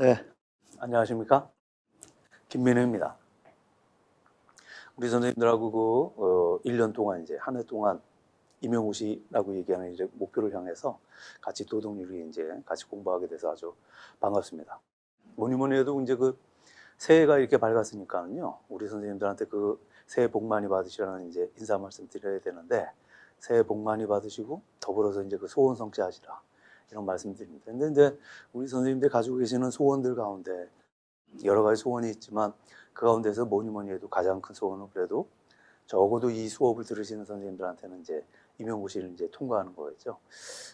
네, 안녕하십니까? 김민우입니다. 우리 선생님들하고 1년 동안 이제 한 해 동안 임용고시라고 얘기하는 이제 목표를 향해서 같이 도덕률이 이제 같이 공부하게 돼서 아주 반갑습니다. 뭐니 뭐니 해도 이제 그 새해가 이렇게 밝았으니까는요, 우리 선생님들한테 그 새해 복 많이 받으시라는 이제 인사 말씀 드려야 되는데, 새해 복 많이 받으시고 더불어서 이제 그 소원 성취하시라 이런 말씀 드립니다. 근데 이제 우리 선생님들 가지고 계시는 소원들 가운데 여러 가지 소원이 있지만 그 가운데서 뭐니 뭐니 해도 가장 큰 소원은 그래도 적어도 이 수업을 들으시는 선생님들한테는 이제 임용고시를 이제 통과하는 거겠죠.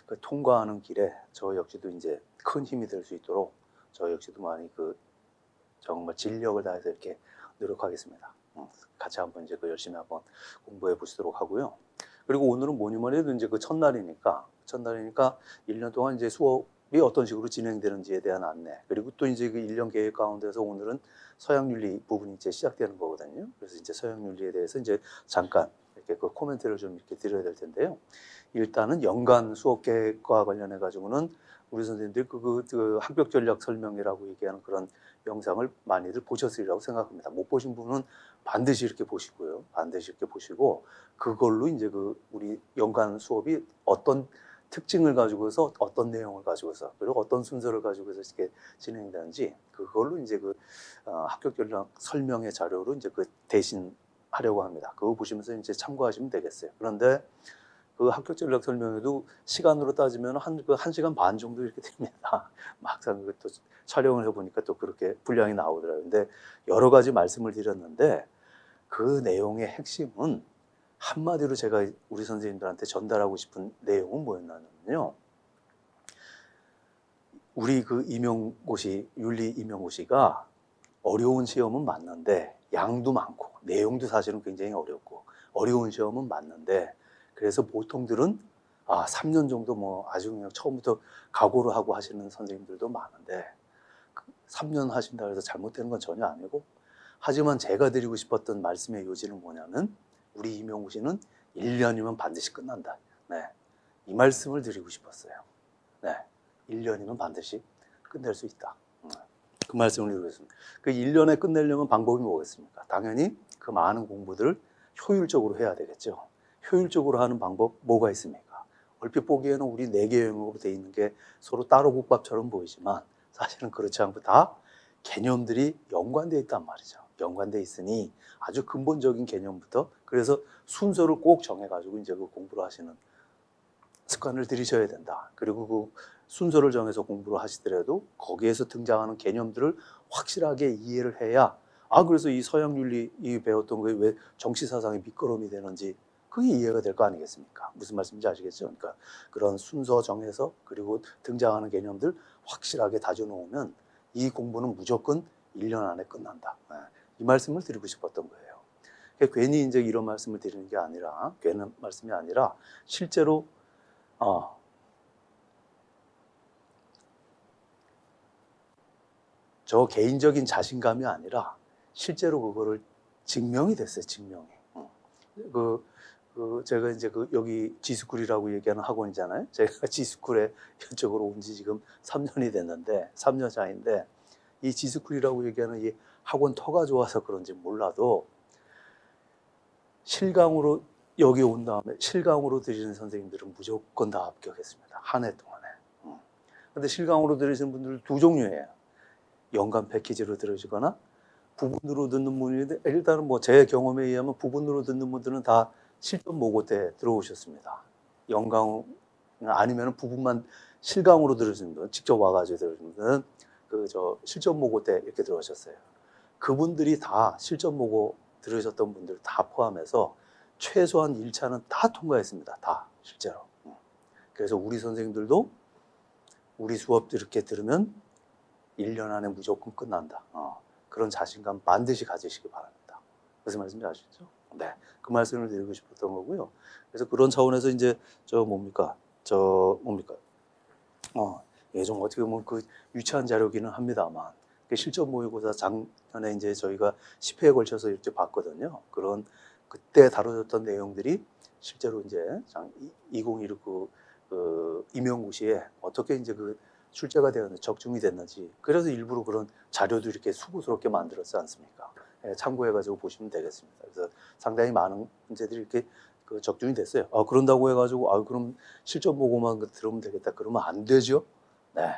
그 통과하는 길에 저 역시도 이제 큰 힘이 될 수 있도록 저 역시도 많이 그 정말 진력을 다해서 이렇게 노력하겠습니다. 같이 한번 이제 그 열심히 한번 공부해 보시도록 하고요. 그리고 오늘은 뭐니 뭐니 해도 이제 그 첫날이니까 1년 동안 이제 수업이 어떤 식으로 진행되는지에 대한 안내, 그리고 또 이제 그 1년 계획 가운데서 오늘은 서양윤리 부분이 이제 시작되는 거거든요. 그래서 이제 서양윤리에 대해서 이제 잠깐 이렇게 그 코멘트를 좀 이렇게 드려야 될 텐데요. 일단은 연간 수업 계획과 관련해 가지고는 우리 선생님들 그 합격 전략 설명이라고 얘기하는 그런 영상을 많이들 보셨으리라고 생각합니다. 못 보신 분은 반드시 이렇게 보시고요. 반드시 이렇게 보시고 그걸로 이제 그 우리 연간 수업이 어떤 특징을 가지고서 어떤 내용을 가지고서 그리고 어떤 순서를 가지고서 이렇게 진행되는지 그걸로 이제 그 합격 전략 설명의 자료로 이제 그 대신 하려고 합니다. 그거 보시면서 이제 참고하시면 되겠어요. 그런데 그 합격 전략 설명회도 시간으로 따지면 한 시간 반 정도 이렇게 됩니다. 막상 또 촬영을 해보니까 또 그렇게 분량이 나오더라고요. 근데 여러 가지 말씀을 드렸는데 그 내용의 핵심은 한마디로 제가 우리 선생님들한테 전달하고 싶은 내용은 뭐였냐면요. 우리 그 임용고시, 윤리 임용고시가 어려운 시험은 맞는데 양도 많고 내용도 사실은 굉장히 어렵고 어려운 시험은 맞는데 그래서 보통들은 3년 정도 뭐 아주 그냥 처음부터 각오를 하고 하시는 선생님들도 많은데 3년 하신다고 해서 잘못되는 건 전혀 아니고 하지만 제가 드리고 싶었던 말씀의 요지는 뭐냐면 우리 임용고시는 1년이면 반드시 끝난다. 네, 이 말씀을 드리고 싶었어요. 네, 1년이면 반드시 끝낼 수 있다. 그 말씀을 드리고 있습니다. 그 1년에 끝내려면 방법이 뭐겠습니까? 당연히 그 많은 공부들을 효율적으로 해야 되겠죠. 효율적으로 하는 방법 뭐가 있습니까? 얼핏 보기에는 우리 4개 영역으로 되어 있는 게 서로 따로 국밥처럼 보이지만 사실은 그렇지 않고 다 개념들이 연관되어 있단 말이죠. 연관되어 있으니 아주 근본적인 개념부터 그래서 순서를 꼭 정해가지고 이제 그 공부를 하시는 습관을 들이셔야 된다. 그리고 그 순서를 정해서 공부를 하시더라도 거기에서 등장하는 개념들을 확실하게 이해를 해야 그래서 이 서양 윤리 이 배웠던 게 왜 정치 사상의 밑거름이 되는지 그게 이해가 될 거 아니겠습니까? 무슨 말씀인지 아시겠죠? 그러니까 그런 순서 정해서 그리고 등장하는 개념들 확실하게 다져놓으면 이 공부는 무조건 1년 안에 끝난다. 이 말씀을 드리고 싶었던 거예요. 괜히 이제 이런 말씀을 드리는 게 아니라 괜한 말씀이 아니라 실제로 저 개인적인 자신감이 아니라 실제로 그거를 증명이 됐어요. 증명이. 제가 이제 여기 지스쿨이라고 얘기하는 학원이잖아요. 제가 지스쿨에 이쪽으로 온 지 지금 3년이 됐는데 3년 차인데 이 지스쿨이라고 얘기하는 이 학원 터가 좋아서 그런지 몰라도 실강으로 여기 온 다음에 실강으로 들으시는 선생님들은 무조건 다 합격했습니다. 한 해 동안에. 근데 실강으로 들으시는 분들은 두 종류예요. 연간 패키지로 들으시거나 부분으로 듣는 분인데 일단은 뭐 제 경험에 의하면 부분으로 듣는 분들은 다 실전 모고 때 들어오셨습니다. 연강 아니면 부분만 실강으로 들으시는 분, 직접 와가지고 들으시는 분은 실전 모고 때 이렇게 들어오셨어요. 그분들이 다 실전 모고 들으셨던 분들 다 포함해서 최소한 1차는 다 통과했습니다. 다 실제로. 그래서 우리 선생님들도 우리 수업 이렇게 들으면 1년 안에 무조건 끝난다. 그런 자신감 반드시 가지시기 바랍니다. 무슨 말씀인지 아시죠? 네, 그 말씀을 드리고 싶었던 거고요. 그래서 그런 차원에서 이제 좀 어떻게 보면 그 유치한 자료기는 합니다만 실전 모의고사 작년에 이제 저희가 10회에 걸쳐서 이렇게 봤거든요. 그런 그때 다뤄졌던 내용들이 실제로 이제 2019 임용고시에 어떻게 이제 그 출제가 되었는지 적중이 됐는지 그래서 일부러 그런 자료도 이렇게 수고스럽게 만들었지 않습니까? 예, 참고해가지고 보시면 되겠습니다. 그래서 상당히 많은 문제들이 이렇게 그 적중이 됐어요. 아, 그런다고 해가지고 그럼 실전 보고만 들으면 되겠다. 그러면 안 되죠. 네,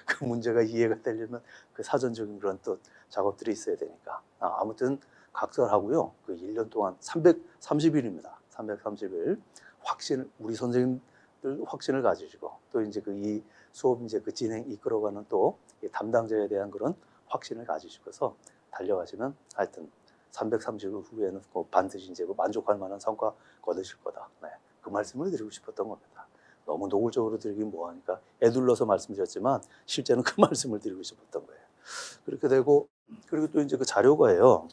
그 문제가 이해가 되려면 그 사전적인 그런 또 작업들이 있어야 되니까. 아무튼 각설하고요. 그 1년 동안 330일입니다. 330일 우리 선생님들 확신을 가지시고 또 이제 이 수업 이제 그 진행 이끌어가는 또 담당자에 대한 그런 확신을 가지시고서 달려가시면 하여튼 330일 후에는 반드시 이제 만족할 만한 성과 거두실 거다. 네, 그 말씀을 드리고 싶었던 겁니다. 너무 노골적으로 드리긴 뭐하니까 애둘러서 말씀드렸지만 실제는 그 말씀을 드리고 싶었던 거예요. 그렇게 되고 그리고 또 이제 그 자료가예요.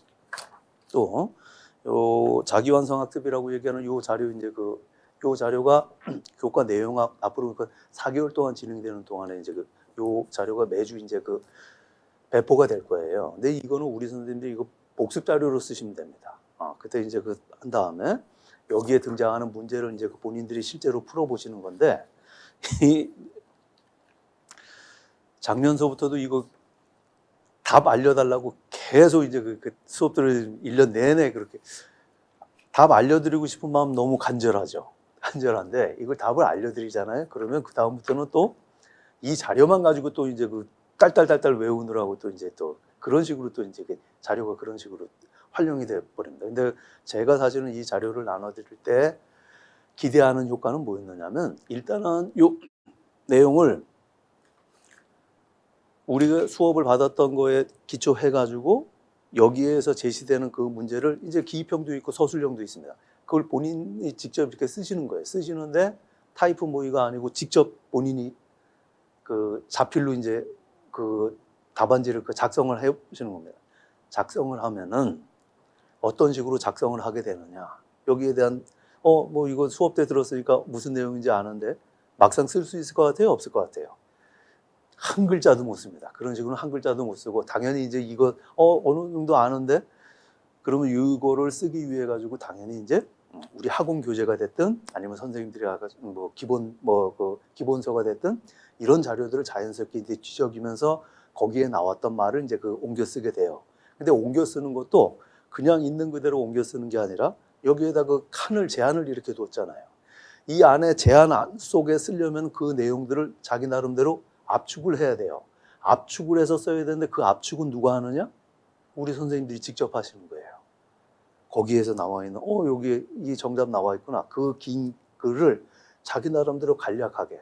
또 요 자기완성학습이라고 얘기하는 요 자료 이제 요 자료가 교과 내용학 앞으로 그 4개월 동안 진행되는 동안에 이제 요 자료가 매주 이제 배포가 될 거예요. 근데 이거는 우리 선생님들이 이거 복습 자료로 쓰시면 됩니다. 그때 이제 한 다음에 여기에 등장하는 문제를 이제 본인들이 실제로 풀어보시는 건데, 이 작년서부터도 이거 답 알려달라고 계속 이제 그 수업들을 1년 내내 그렇게 답 알려드리고 싶은 마음 너무 간절하죠. 간절한데 이걸 답을 알려드리잖아요. 그러면 그 다음부터는 또 이 자료만 가지고 또 이제 딸딸딸딸 외우느라고 또 이제 또 그런 식으로 또 이제 자료가 그런 식으로 활용이 돼 버립니다. 근데 제가 사실은 이 자료를 나눠드릴 때 기대하는 효과는 뭐였느냐면 일단은 요 내용을 우리가 수업을 받았던 거에 기초해가지고 여기에서 제시되는 그 문제를 이제 기입형도 있고 서술형도 있습니다. 그걸 본인이 직접 이렇게 쓰시는 거예요. 쓰시는데 타이프 모의가 아니고 직접 본인이 그 자필로 이제 그 답안지를 작성을 해 보시는 겁니다. 작성을 하면은 어떤 식으로 작성을 하게 되느냐. 여기에 대한 뭐 이거 수업 때 들었으니까 무슨 내용인지 아는데 막상 쓸 수 있을 것 같아요? 없을 것 같아요? 한 글자도 못 씁니다. 그런 식으로 한 글자도 못 쓰고 당연히 이제 이거 어느 정도 아는데 그러면 이거를 쓰기 위해 가지고 당연히 이제 우리 학원 교재가 됐든 아니면 선생님들이 뭐 기본서가 됐든 이런 자료들을 자연스럽게 이제 뒤적이면서 거기에 나왔던 말을 이제 옮겨 쓰게 돼요. 근데 옮겨 쓰는 것도 그냥 있는 그대로 옮겨 쓰는 게 아니라 여기에다 칸을 제한을 이렇게 뒀잖아요. 이 안에 제한 속에 쓰려면 그 내용들을 자기 나름대로 압축을 해야 돼요. 압축을 해서 써야 되는데 그 압축은 누가 하느냐? 우리 선생님들이 직접 하시는 거예요. 거기에서 나와 있는 여기에 이 정답 나와 있구나. 그 긴 글을 자기 나름대로 간략하게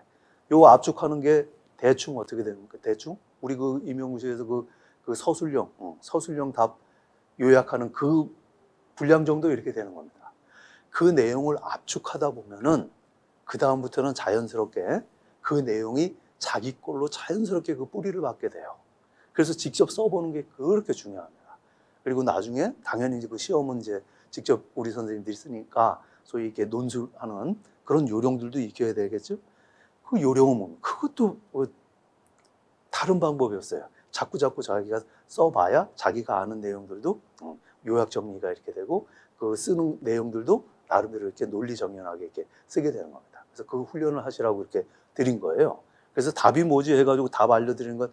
요 압축하는 게 대충 어떻게 되는 거예요? 대충 우리 임용고시에서 그 서술형 답 요약하는 그 분량 정도 이렇게 되는 겁니다. 그 내용을 압축하다 보면은 그 다음부터는 자연스럽게 그 내용이 자기 걸로 자연스럽게 그 뿌리를 받게 돼요. 그래서 직접 써보는 게 그렇게 중요합니다. 그리고 나중에 당연히 이제 그 시험은 이제 직접 우리 선생님들이 쓰니까 소위 이렇게 논술하는 그런 요령들도 익혀야 되겠죠. 그 요령은 뭡니까? 그것도 다른 방법이었어요. 자꾸 자기가 써봐야 자기가 아는 내용들도 요약 정리가 이렇게 되고 그 쓰는 내용들도 나름대로 이렇게 논리 정연하게 이렇게 쓰게 되는 겁니다. 그래서 그 훈련을 하시라고 이렇게 드린 거예요. 그래서 답이 뭐지 해가지고 답 알려드리는 건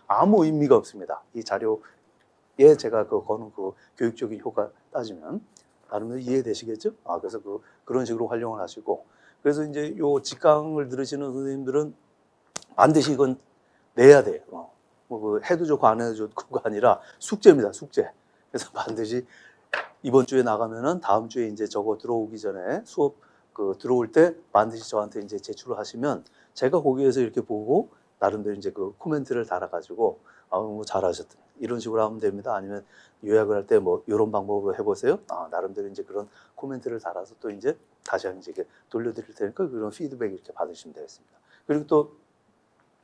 아무 의미가 없습니다. 이 자료에 제가 거는 교육적인 효과 따지면 나름대로 이해되시겠죠? 그래서 그런 식으로 활용을 하시고 그래서 이제 요 직강을 들으시는 선생님들은 반드시 이건 내야 돼요. 해도 좋고 안 해도 좋고가 아니라 숙제입니다. 숙제. 그래서 반드시 이번 주에 나가면은 다음 주에 이제 저거 들어오기 전에 수업 들어올 때 반드시 저한테 이제 제출을 하시면 제가 거기에서 이렇게 보고 나름대로 이제 코멘트를 달아가지고 뭐 잘하셨다 이런 식으로 하면 됩니다. 아니면 요약을 할 때 뭐 이런 방법으로 해보세요. 나름대로 이제 그런 코멘트를 달아서 또 이제 다시 한번 이제 돌려드릴 테니까 그런 피드백 이렇게 받으시면 되겠습니다. 그리고 또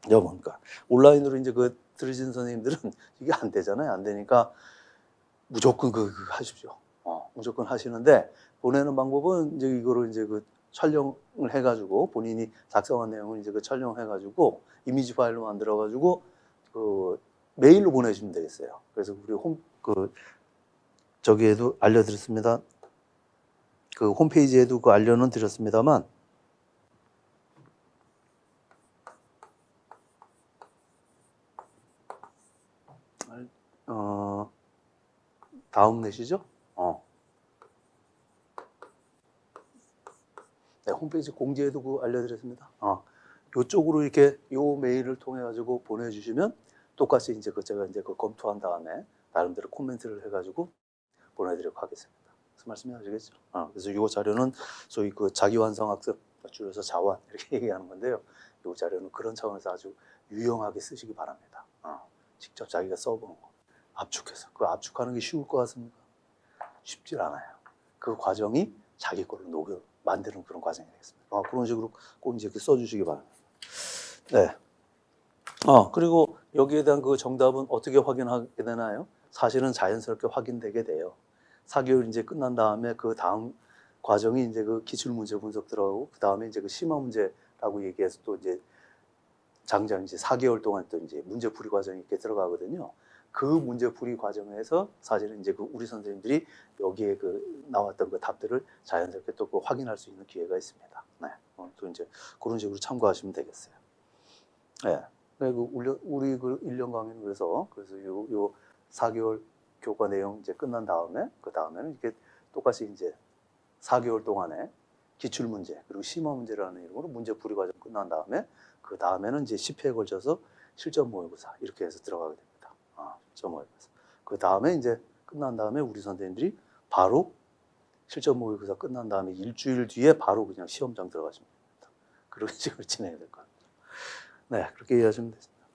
뭡니까 온라인으로 이제 들으신 선생님들은 이게 안 되잖아요. 안 되니까 무조건 하십시오. 무조건 하시는데 보내는 방법은 이제 이거를 이제 촬영을 해가지고 본인이 작성한 내용을 이제 촬영해가지고 이미지 파일로 만들어가지고 메일로 보내주시면 되겠어요. 그래서 우리 저기에도 알려드렸습니다. 홈페이지에도 알려는 드렸습니다만 다음 넷이죠? 네, 홈페이지 공지에도 그거 알려드렸습니다. 요쪽으로 이렇게 요 메일을 통해 가지고 보내주시면 똑같이 이제 제가 이제 그 검토한 다음에 나름대로 코멘트를 해가지고 보내드리도록 하겠습니다. 무슨 말씀이 아시겠죠? 그래서 이 자료는 소위 그 자기완성학습, 줄여서 자완 이렇게 얘기하는 건데요. 이 자료는 그런 차원에서 아주 유용하게 쓰시기 바랍니다. 직접 자기가 써보는 거, 압축해서. 그 압축하는 게 쉬울 것 같습니까? 쉽질 않아요. 그 과정이 자기 걸로 녹여 만드는 그런 과정이 되겠습니다. 그런 식으로 꼭 이제 써주시기 바랍니다. 네. 그리고 여기에 대한 그 정답은 어떻게 확인하게 되나요? 사실은 자연스럽게 확인되게 돼요. 4개월 이제 끝난 다음에 그 다음 과정이 이제 그 기출문제 분석 들어가고 그 다음에 이제 그 심화 문제라고 얘기해서 또 이제 장장 이제 4개월 동안 또 이제 문제풀이 과정이 이렇게 들어가거든요. 그 문제풀이 과정에서 사실은 이제 그 우리 선생님들이 여기에 그 나왔던 그 답들을 자연스럽게 또 그 확인할 수 있는 기회가 있습니다. 네. 또 이제 그런 식으로 참고하시면 되겠어요. 네. 그리고 우리 그 1년 강의는 그래서 요 4개월 교과 내용 이제 끝난 다음에 그 다음에는 이렇게 똑같이 이제 4개월 동안에 기출 문제 그리고 심화 문제라는 이름으로 문제풀이 과정 끝난 다음에 그 다음에는 이제 10회에 걸쳐서 실전 모의고사 이렇게 해서 들어가게 됩니다. 실전 모의고사. 그 다음에 이제 끝난 다음에 우리 선생님들이 바로 실전 모의고사 끝난 다음에 일주일 뒤에 바로 그냥 시험장 들어가시면 됩니다. 그런 식으로 진행이 될 겁니다. 네, 그렇게 이해하시면 되겠습니다.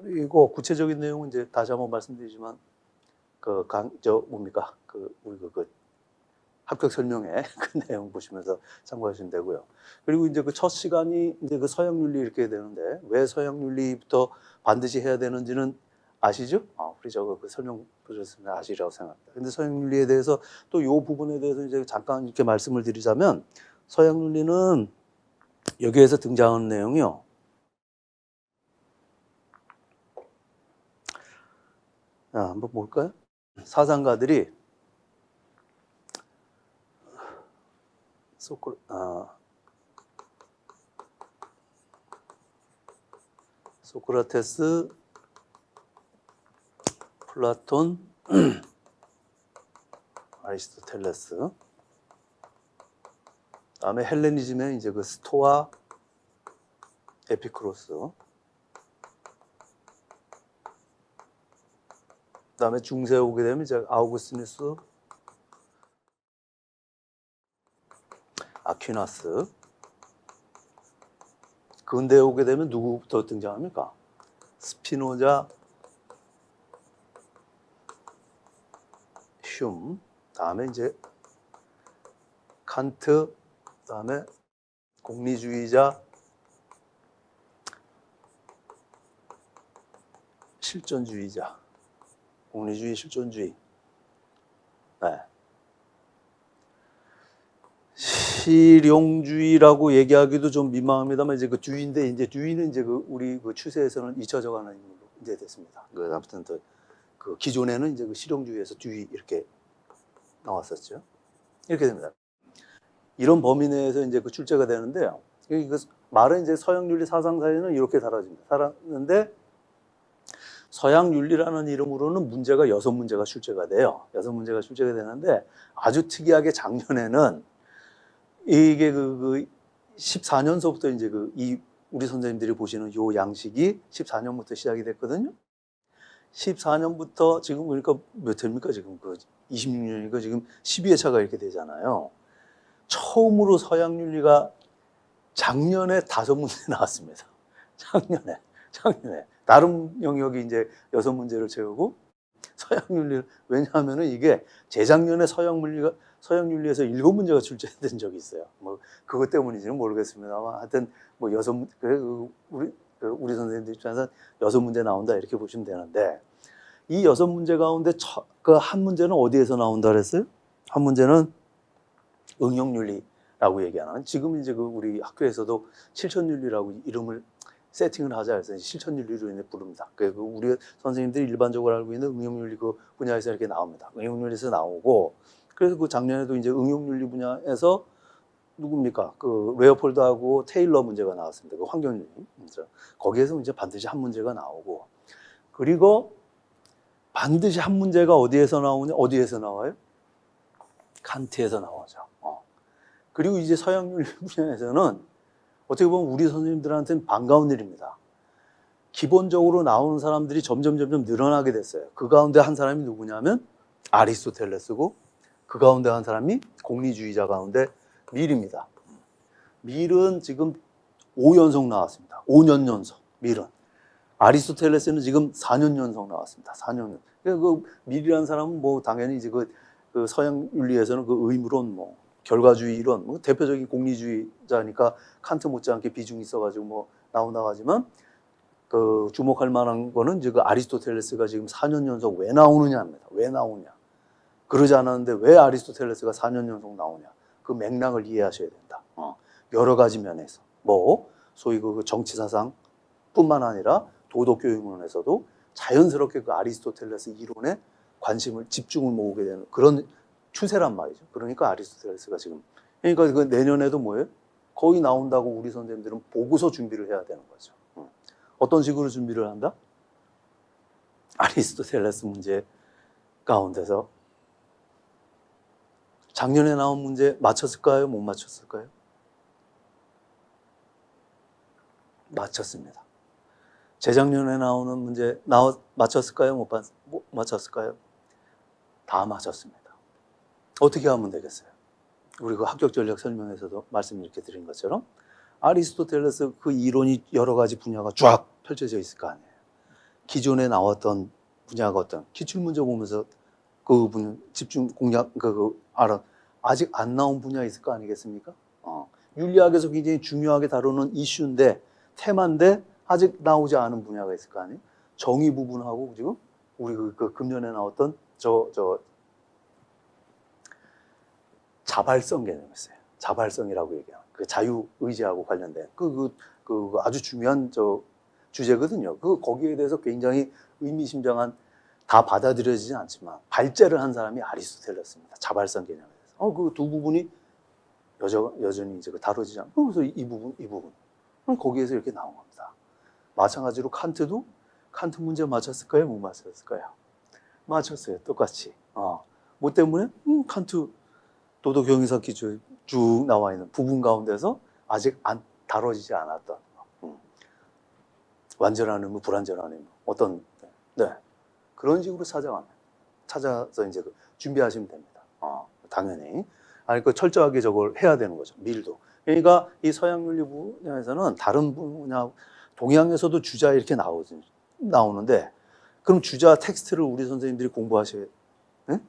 그리고 구체적인 내용은 이제 다시 한번 말씀드리지만 뭡니까? 우리 합격 설명회 그 내용 보시면서 참고하시면 되고요. 그리고 이제 그 첫 시간이 이제 그 서양 윤리 이렇게 되는데 왜 서양 윤리부터 반드시 해야 되는지는 아시죠? 우리 저거 그 설명 보셨으면 아시리라고 생각합니다. 근데 서양 윤리에 대해서 또 이 부분에 대해서 이제 잠깐 이렇게 말씀을 드리자면 서양 윤리는 여기에서 등장하는 내용이요. 한번 볼까요? 사상가들이 소크라테스, 플라톤, 아리스토텔레스, 다음에 헬레니즘의 이제 그 스토아, 에피쿠로스, 그다음에 중세에 오게 되면 이제 아우구스티누스, 아퀴나스. 근대에 오게 되면 누구부터 등장합니까? 스피노자, 흉, 다음에 이제 칸트, 다음에 공리주의자, 실존주의자, 공리주의, 실존주의. 네. 실용주의라고 얘기하기도 좀 민망합니다만 이제 그 주의인데 이제 주의는 이제 우리 그 추세에서는 잊혀져 가는 이제 됐습니다. 아무튼 그 기존에는 이제 그 실용주의에서 주의 이렇게 나왔었죠. 이렇게 됩니다. 이런 범위 내에서 이제 그 출제가 되는데요. 그 말은 이제 서양 윤리 사상 사이에는 이렇게 살았는데 서양 윤리라는 이름으로는 문제가 6문제가 출제가 돼요. 6문제가 출제가 되는데 아주 특이하게 작년에는 이게 14년서부터 이제 우리 선생님들이 보시는 요 양식이 14년부터 시작이 됐거든요. 14년부터 지금 보니까 몇 회입니까? 지금 26년이니까 지금 12회차가 이렇게 되잖아요. 처음으로 서양 윤리가 작년에 5문제 나왔습니다. 작년에. 다른 영역이 이제 6문제를 채우고 서양 윤리를, 왜냐하면은 이게 재작년에 서양 윤리에서 7문제가 출제된 적이 있어요. 뭐 그것 때문인지는 모르겠습니다만 하여튼 뭐 우리 선생님들 입장에서 6문제 나온다 이렇게 보시면 되는데 이 6문제 가운데 그 한 문제는 어디에서 나온다 그랬어요? 한 문제는 응용윤리라고 얘기하는, 지금 이제 우리 학교에서도 실천윤리라고 이름을 세팅을 하자 해서 실천윤리로 인해 부릅니다. 우리 선생님들이 일반적으로 알고 있는 응용윤리 그 분야에서 이렇게 나옵니다. 응용윤리에서 나오고, 그래서 그 작년에도 이제 응용윤리 분야에서 누굽니까? 레오폴드하고 테일러 문제가 나왔습니다. 그 환경윤리. 거기에서 이제 반드시 한 문제가 나오고, 그리고 반드시 한 문제가 어디에서 나오냐? 어디에서 나와요? 칸트에서 나오죠. 그리고 이제 서양윤리 분야에서는 어떻게 보면 우리 선생님들한테는 반가운 일입니다. 기본적으로 나오는 사람들이 점점 늘어나게 됐어요. 그 가운데 한 사람이 누구냐면 아리스토텔레스고, 그 가운데 한 사람이 공리주의자 가운데 밀입니다. 밀은 지금 5연속 나왔습니다. 5년 연속 밀은. 아리스토텔레스는 지금 4년 연속 나왔습니다. 4년. 그 밀이라는 사람은 뭐 당연히 이제 그 서양 윤리에서는 그 의무론, 뭐 결과주의 이론, 뭐 대표적인 공리주의자니까 칸트 못지않게 비중이 있어가지고 뭐 나오지만, 그 주목할 만한 거는 이제 그 아리스토텔레스가 지금 4년 연속 왜 나오느냐입니다. 왜 나오냐? 그러지 않았는데 왜 아리스토텔레스가 4년 연속 나오냐? 그 맥락을 이해하셔야 된다. 여러 가지 면에서, 뭐 소위 그 정치 사상뿐만 아니라 도덕 교육론에서도 자연스럽게 그 아리스토텔레스 이론에 집중을 모으게 되는 그런 추세란 말이죠. 그러니까 아리스토텔레스가 지금, 그러니까 그 내년에도 뭐예요? 거의 나온다고 우리 선생님들은 보고서 준비를 해야 되는 거죠. 어떤 식으로 준비를 한다? 아리스토텔레스 문제 가운데서 작년에 나온 문제 맞췄을까요? 못 맞췄을까요? 맞췄습니다. 재작년에 나오는 문제 맞췄을까요? 못 맞췄을까요? 다 맞췄습니다. 어떻게 하면 되겠어요? 우리 그 합격 전략 설명에서도 말씀 이렇게 드린 것처럼 아리스토텔레스 그 이론이 여러 가지 분야가 쫙 펼쳐져 있을 거 아니에요. 기존에 나왔던 분야가 어떤 기출문제 보면서 그 분 집중 공략 알아 아직 안 나온 분야 있을 거 아니겠습니까? 윤리학에서 굉장히 중요하게 다루는 이슈인데, 테마인데 아직 나오지 않은 분야가 있을 거 아니에요. 정의 부분하고 지금 우리 그 금년에 나왔던 자발성 개념이 있어요. 자발성이라고 얘기하는 그 자유 의지하고 관련된 그 아주 중요한 주제거든요. 거기에 대해서 굉장히 의미심장한, 다 받아들여지진 않지만 발제를 한 사람이 아리스토텔레스입니다. 자발성 개념에 대해서. 그 두 부분이 여전히 이제 다뤄지지 않고, 그래서 이 부분 거기에서 이렇게 나온 겁니다. 마찬가지로 칸트 문제 맞췄을까요? 못 맞췄을까요? 맞췄어요. 똑같이. 뭐 때문에? 칸트 도덕 형이상 기준 쭉 나와 있는 부분 가운데서 아직 안 다뤄지지 않았던 완전한 의무, 불완전한 의무, 어떤 그런 식으로 찾아서 이제 준비하시면 됩니다. 당연히. 그 철저하게 저걸 해야 되는 거죠. 밀도. 그러니까 이 서양 윤리 분야에서는 다른 분야, 동양에서도 주자 이렇게 나오는데, 그럼 주자 텍스트를 우리 선생님들이 공부하셔야 돼요. 네?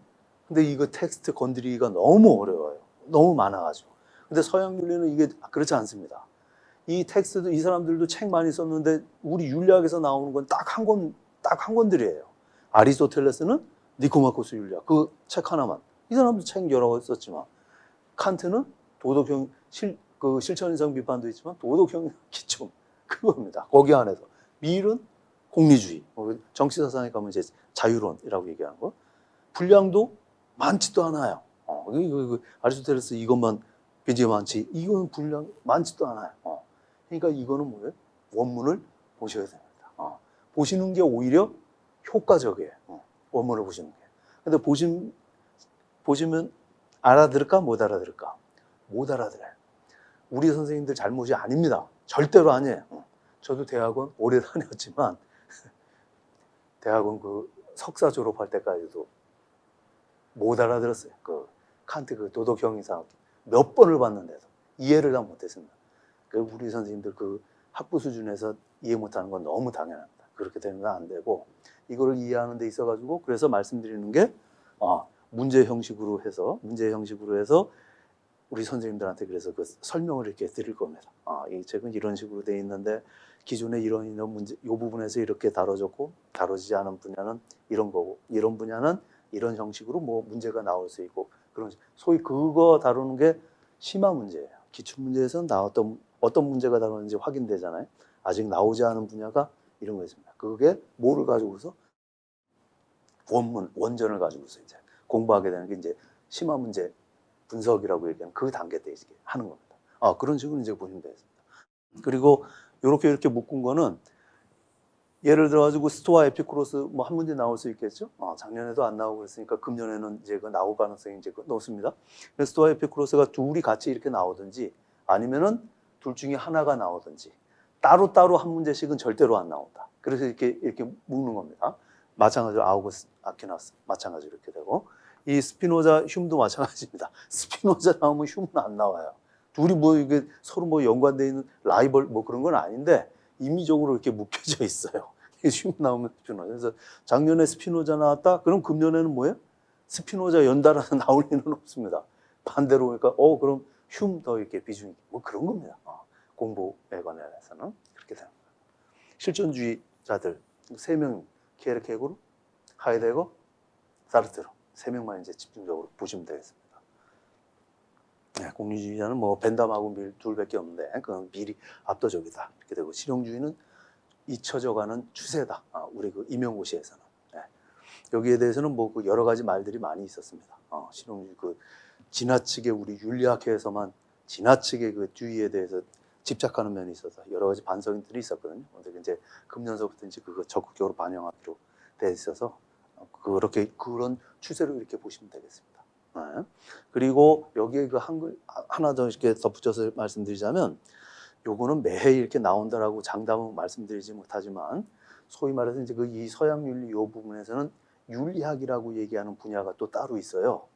근데 이거 텍스트 건드리기가 너무 어려워요. 너무 많아가지고. 근데 서양 윤리는 이게 그렇지 않습니다. 이 텍스트도, 이 사람들도 책 많이 썼는데 우리 윤리학에서 나오는 건 딱 한 권들이에요. 아리스토텔레스는 니코마코스 윤리학, 그 책 하나만. 이 사람도 책 여러 권 썼지만, 칸트는 도덕형 실천 이상 비판도 있지만 도덕형 기초, 그겁니다. 거기 안에서. 밀은 공리주의, 정치 사상에 가면 이제 자유론이라고 얘기하는 거. 분량도 많지도 않아요. 아리스토텔레스 이것만 굉장히 많지, 이건 분량 많지도 않아요. 그러니까 이거는 뭐예요? 원문을 보셔야 됩니다. 보시는 게 오히려 효과적이에요. 원문을 보시는 게. 근데 보시면 알아들을까? 못 알아들을까? 못 알아들어요. 우리 선생님들 잘못이 아닙니다. 절대로 아니에요. 저도 대학원 오래 다녔지만 대학원 석사 졸업할 때까지도 못 알아들었어요. 칸트 도덕 형이상 몇 번을 봤는데도 이해를 다 못했습니다. 우리 선생님들 학부 수준에서 이해 못하는 건 너무 당연합니다. 그렇게 되는 건 안 되고, 이거를 이해하는 데 있어가지고, 그래서 말씀드리는 게 문제 형식으로 해서 우리 선생님들한테 그래서 설명을 이렇게 드릴 겁니다. 이 책은 이런 식으로 돼 있는데 기존에 이런 문제, 이 부분에서 이렇게 다뤄졌고, 다뤄지지 않은 분야는 이런 거고, 이런 분야는 이런 형식으로 뭐 문제가 나올 수 있고, 그런 소위 그거 다루는 게 심화 문제예요. 기출 문제에서는 어떤 문제가 다루는지 확인되잖아요. 아직 나오지 않은 분야가 이런 거 있습니다. 그게 뭐를 가지고서 원전을 가지고서 이제 공부하게 되는 게 이제 심화 문제 분석이라고 얘기하는 그 단계 때 이제 하는 겁니다. 그런 식으로 이제 보시면 되겠습니다. 그리고 이렇게 묶은 거는 예를 들어가지고 스토아 에피쿠로스 뭐 한 문제 나올 수 있겠죠. 작년에도 안 나오고 그랬으니까 금년에는 이제 그 나올 가능성이 이제 높습니다. 스토아 에피쿠로스가 둘이 같이 이렇게 나오든지 아니면은 둘 중에 하나가 나오든지 따로따로 한 문제씩은 절대로 안 나온다. 그래서 이렇게 묶는 겁니다. 마찬가지로 아우구스 아퀴나스 마찬가지로 이렇게 되고 이 스피노자 흉도 마찬가지입니다. 스피노자 나오면 흉은 안 나와요. 둘이 뭐 이게 서로 뭐 연관되어 있는 라이벌 뭐 그런 건 아닌데 임의적으로 이렇게 묶여져 있어요. 흉 나오면 스피노자. 그래서 작년에 스피노자 나왔다? 그럼 금년에는 뭐예요? 스피노자 연달아서 나올 리는 없습니다. 반대로 그러니까 그럼 흉 더 이렇게 비중이 뭐 그런 겁니다. 공부에 관해서는 그렇게 됩니다. 실존주의자들 3명 케르케고르, 하이데거, 사르트르 3명만 이제 집중적으로 보시면 되겠습니다. 네, 공리주의자는 뭐 벤담하고 밀 둘밖에 없는데 그건 밀이 압도적이다 이렇게 되고 실용주의는 잊혀져가는 추세다. 우리 그 임용고시에서는 네. 여기에 대해서는 뭐 그 여러 가지 말들이 많이 있었습니다. 실용주의 그 지나치게 우리 윤리학회에서만 지나치게 그 주의에 대해서 집착하는 면이 있어서 여러 가지 반성들이 있었거든요. 근데 이제 금년서부터 이제 그거 적극적으로 반영하기로 돼 있어서 그렇게 그런 추세로 이렇게 보시면 되겠습니다. 네. 그리고 여기에 그 한글 하나 더 이렇게 덧붙여서 말씀드리자면 요거는 매해 이렇게 나온다라고 장담은 말씀드리지 못하지만 소위 말해서 이제 그 이 서양 윤리 요 부분에서는 윤리학이라고 얘기하는 분야가 또 따로 있어요.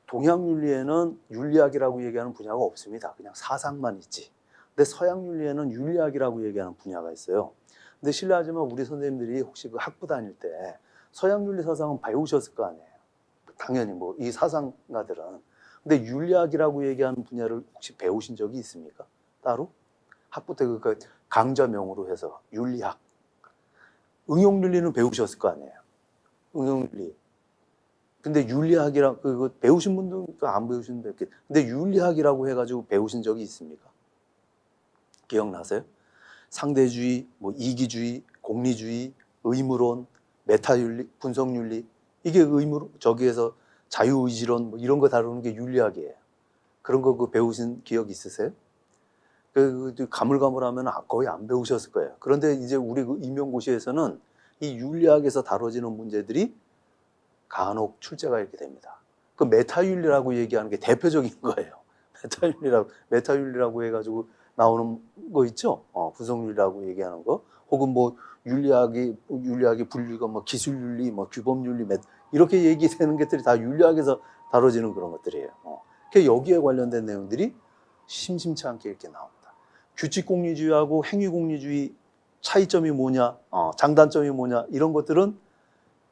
동양 윤리에는 윤리학이라고 얘기하는 분야가 없습니다. 그냥 사상만 있지. 근데 서양 윤리에는 윤리학이라고 얘기하는 분야가 있어요. 근데 실례하지만 우리 선생님들이 혹시 그 학부 다닐 때 서양 윤리 사상은 배우셨을 거 아니에요. 당연히 뭐 이 사상가들은. 근데 윤리학이라고 얘기하는 분야를 혹시 배우신 적이 있습니까? 따로? 학부 때 그 강좌명으로 해서 윤리학. 응용윤리는 배우셨을 거 아니에요. 응용윤리. 근데 윤리학이라 그 배우신 분도 안 배우신 분도 있겠. 근데 윤리학이라고 해가지고 배우신 적이 있습니까? 기억나세요? 상대주의, 뭐 이기주의, 공리주의, 의무론, 메타윤리, 분석윤리 이게 의무 저기에서 자유의지론 뭐 이런 거 다루는 게 윤리학이에요. 그런 거 그 배우신 기억 있으세요? 그 가물가물하면 거의 안 배우셨을 거예요. 그런데 이제 우리 그 임용고시에서는 이 윤리학에서 다뤄지는 문제들이 간혹 출제가 이렇게 됩니다. 그 메타윤리라고 얘기하는 게 대표적인 거예요. 메타윤리라고 해가지고 나오는 거 있죠? 분석윤리라고 얘기하는 거. 혹은 뭐 윤리학이 분류가 뭐 기술윤리, 뭐 규범윤리, 이렇게 얘기되는 것들이 다 윤리학에서 다뤄지는 그런 것들이에요. 여기에 관련된 내용들이 심심치 않게 이렇게 나옵니다. 규칙공리주의하고 행위공리주의 차이점이 뭐냐, 장단점이 뭐냐 이런 것들은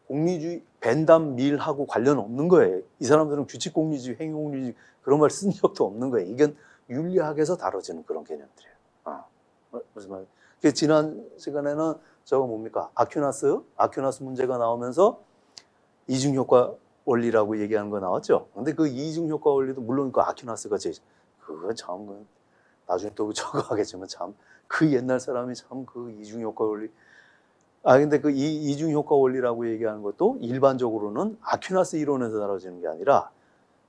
공리주의, 벤담, 밀하고 관련 없는 거예요. 이 사람들은 규칙공리주의, 행위공리주의 그런 말 쓴 적도 없는 거예요. 이건 윤리학에서 다뤄지는 그런 개념들이에요. 무슨 말? 지난 시간에는 저거 뭡니까? 아퀴나스 문제가 나오면서 이중효과 원리라고 얘기하는 거 나왔죠. 근데 그 이중효과 원리도 물론 그 아퀴나스가 그거 참 나중에 또 저거 하겠지만 참 그 옛날 사람이 참 그 이중효과 원리. 근데 그 이중효과 원리라고 얘기하는 것도 일반적으로는 아퀴나스 이론에서 다뤄지는 게 아니라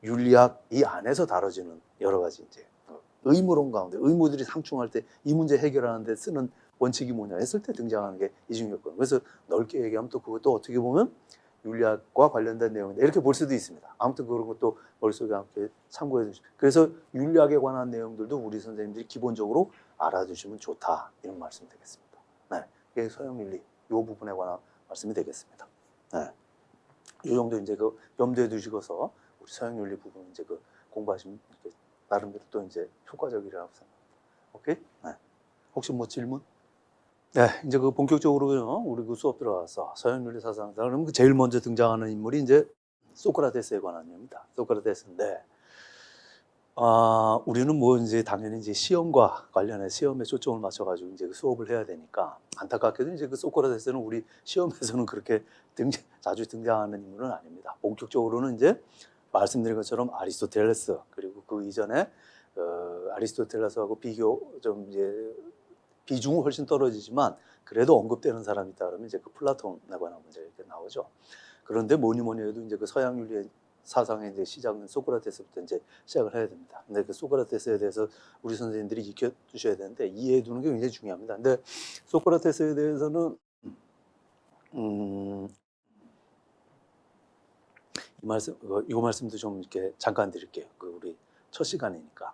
윤리학 이 안에서 다뤄지는 여러 가지 이제 의무론 가운데 의무들이 상충할 때 이 문제 해결하는 데 쓰는 원칙이 뭐냐 했을 때 등장하는 게 이중효과. 그래서 넓게 얘기하면 또 그것도 어떻게 보면 윤리학과 관련된 내용인데 이렇게 볼 수도 있습니다. 아무튼 그런 것도 머릿속에 함께 참고해 주시고. 그래서 윤리학에 관한 내용들도 우리 선생님들이 기본적으로 알아두시면 좋다. 이런 말씀이 되겠습니다. 네, 이게 서양윤리 이 부분에 관한 말씀이 되겠습니다. 네. 이 정도 이제 그 염두에 두시고서 우리 서양윤리 부분 이제 그 공부하시면 나름대로 또 이제 효과적이라고 생각합니다. 오케이? 네. 혹시 뭐 질문? 네, 이제 그 본격적으로 우리 그 수업 들어가서 서양윤리 사상자 그러면 그 제일 먼저 등장하는 인물이 이제 소크라테스에 관한 얘기입니다. 소크라테스인데, 우리는 뭐 이제 당연히 이제 시험과 관련해 시험에 초점을 맞춰가지고 이제 그 수업을 해야 되니까 안타깝게도 이제 그 소크라테스는 우리 시험에서는 그렇게 자주 등장하는 인물은 아닙니다. 본격적으로는 이제 말씀드린 것처럼 아리스토텔레스 그리고 그 이전에 아리스토텔레스하고 비교 좀 이제 비중은 훨씬 떨어지지만 그래도 언급되는 사람이 있다 그러면 이제 그 플라톤에 관한 문제 이렇게 나오죠. 그런데 뭐니 해도 이제 그 서양 윤리의 사상의 이제 시작은 소크라테스부터 이제 시작을 해야 됩니다. 근데 그 소크라테스에 대해서 우리 선생님들이 익혀 두셔야 되는데 이해해 두는 게 굉장히 중요합니다. 근데 소크라테스에 대해서는 이거 말씀도 좀 이렇게 잠깐 드릴게요. 우리 첫 시간이니까.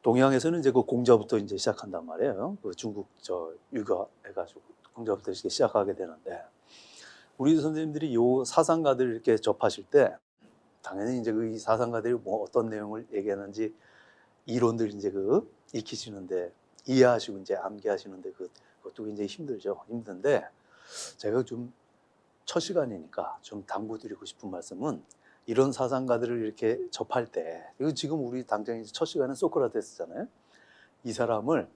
동양에서는 이제 그 공자부터 이제 시작한단 말이에요. 중국 유교해가지고 공자부터 이렇게 시작하게 되는데, 우리 선생님들이 요 사상가들 이렇게 접하실 때 당연히 이제 이 사상가들이 뭐 어떤 내용을 얘기하는지 이론들 이제 익히시는데, 이해하시고 이제 암기하시는데 그것도 굉장히 힘든데, 제가 좀 첫 시간이니까 좀 당부드리고 싶은 말씀은, 이런 사상가들을 이렇게 접할 때, 이거 지금 우리 당장 이제 첫 시간은 소크라테스잖아요. 이 사람을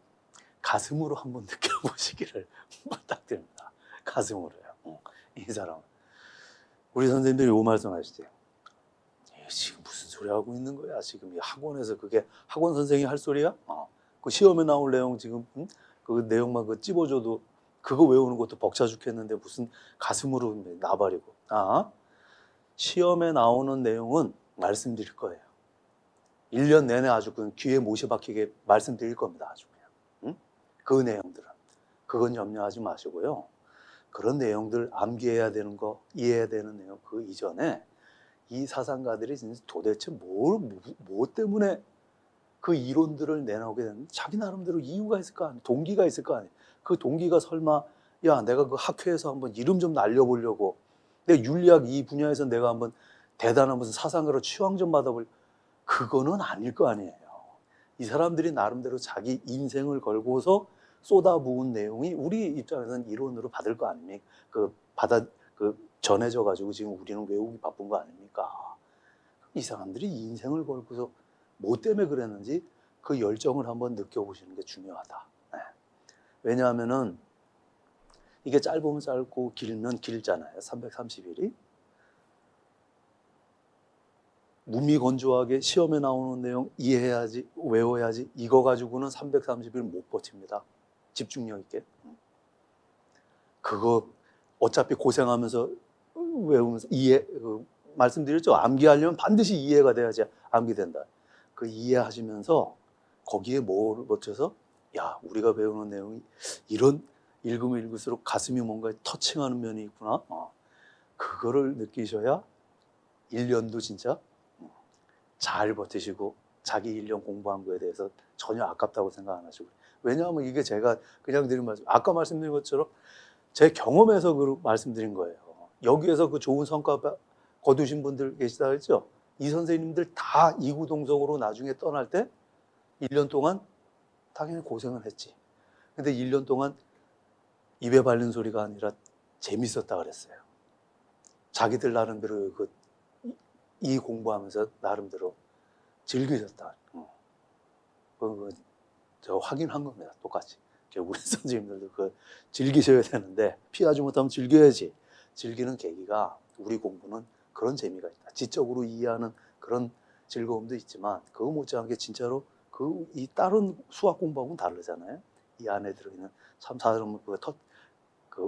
가슴으로 한번 느껴보시기를 부탁드립니다. 가슴으로요. 이 사람. 우리 선생님들이 요 말씀하시죠. 지금 무슨 소리 하고 있는 거야? 지금 이 학원에서 그게 학원 선생이 할 소리야? 그 시험에 나올 내용 지금 그 내용만 찝어줘도 그거 외우는 것도 벅차 죽겠는데 무슨 가슴으로 나발이고. 시험에 나오는 내용은 말씀드릴 거예요. 1년 내내 아주 귀에 못이 박히게 말씀드릴 겁니다. 아주 그냥. 그 내용들은. 그건 염려하지 마시고요. 그런 내용들 암기해야 되는 거, 이해해야 되는 내용, 그 이전에 이 사상가들이 도대체 뭐 때문에 그 이론들을 내놓게 되는지 자기 나름대로 이유가 있을 거 아니에요. 동기가 있을 거 아니에요. 그 동기가 설마, 야, 내가 그 학회에서 한번 이름 좀 날려보려고, 내 윤리학 이 분야에서 내가 한번 대단한 무슨 사상가로 취황 좀 받아볼, 그거는 아닐 거 아니에요. 이 사람들이 나름대로 자기 인생을 걸고서 쏟아부은 내용이 우리 입장에서는 이론으로 받을 거 아닙니까? 전해져 가지고 지금 우리는 외우기 바쁜 거 아닙니까? 이 사람들이 인생을 걸고서 뭐 때문에 그랬는지 그 열정을 한번 느껴보시는 게 중요하다. 네. 왜냐하면은 이게 짧으면 짧고 길면 길잖아요. 330일이. 무미건조하게 시험에 나오는 내용 이해해야지, 외워야지, 이거 가지고는 330일 못 버팁니다. 집중력 있게. 그거 어차피 고생하면서 외우면서 말씀드렸죠. 암기하려면 반드시 이해가 돼야지 암기된다. 그 이해하시면서 거기에 뭐를 붙여서, 야, 우리가 배우는 내용이 이런 읽으면 읽을수록 가슴이 뭔가 터칭하는 면이 있구나. 그거를 느끼셔야 1년도 진짜 잘 버티시고 자기 1년 공부한 거에 대해서 전혀 아깝다고 생각 안 하시고. 왜냐하면 이게 제가 그냥 드린 말씀, 아까 말씀드린 것처럼 제 경험에서 말씀드린 거예요. 여기에서 그 좋은 성과 거두신 분들 계시다 했죠? 이 선생님들 다 이구동성으로 나중에 떠날 때 1년 동안 당연히 고생을 했지. 근데 1년 동안 입에 바른 소리가 아니라 재밌었다 그랬어요. 자기들 나름대로 이 공부하면서 나름대로 즐기셨다. 저 확인한 겁니다. 똑같이. 우리 선생님들도 즐기셔야 되는데, 피하지 못하면 즐겨야지. 즐기는 계기가, 우리 공부는 그런 재미가 있다. 지적으로 이해하는 그런 즐거움도 있지만 그거 못지않게 진짜로 이 다른 수학 공부하고는 다르잖아요. 이 안에 들어있는 참 사람을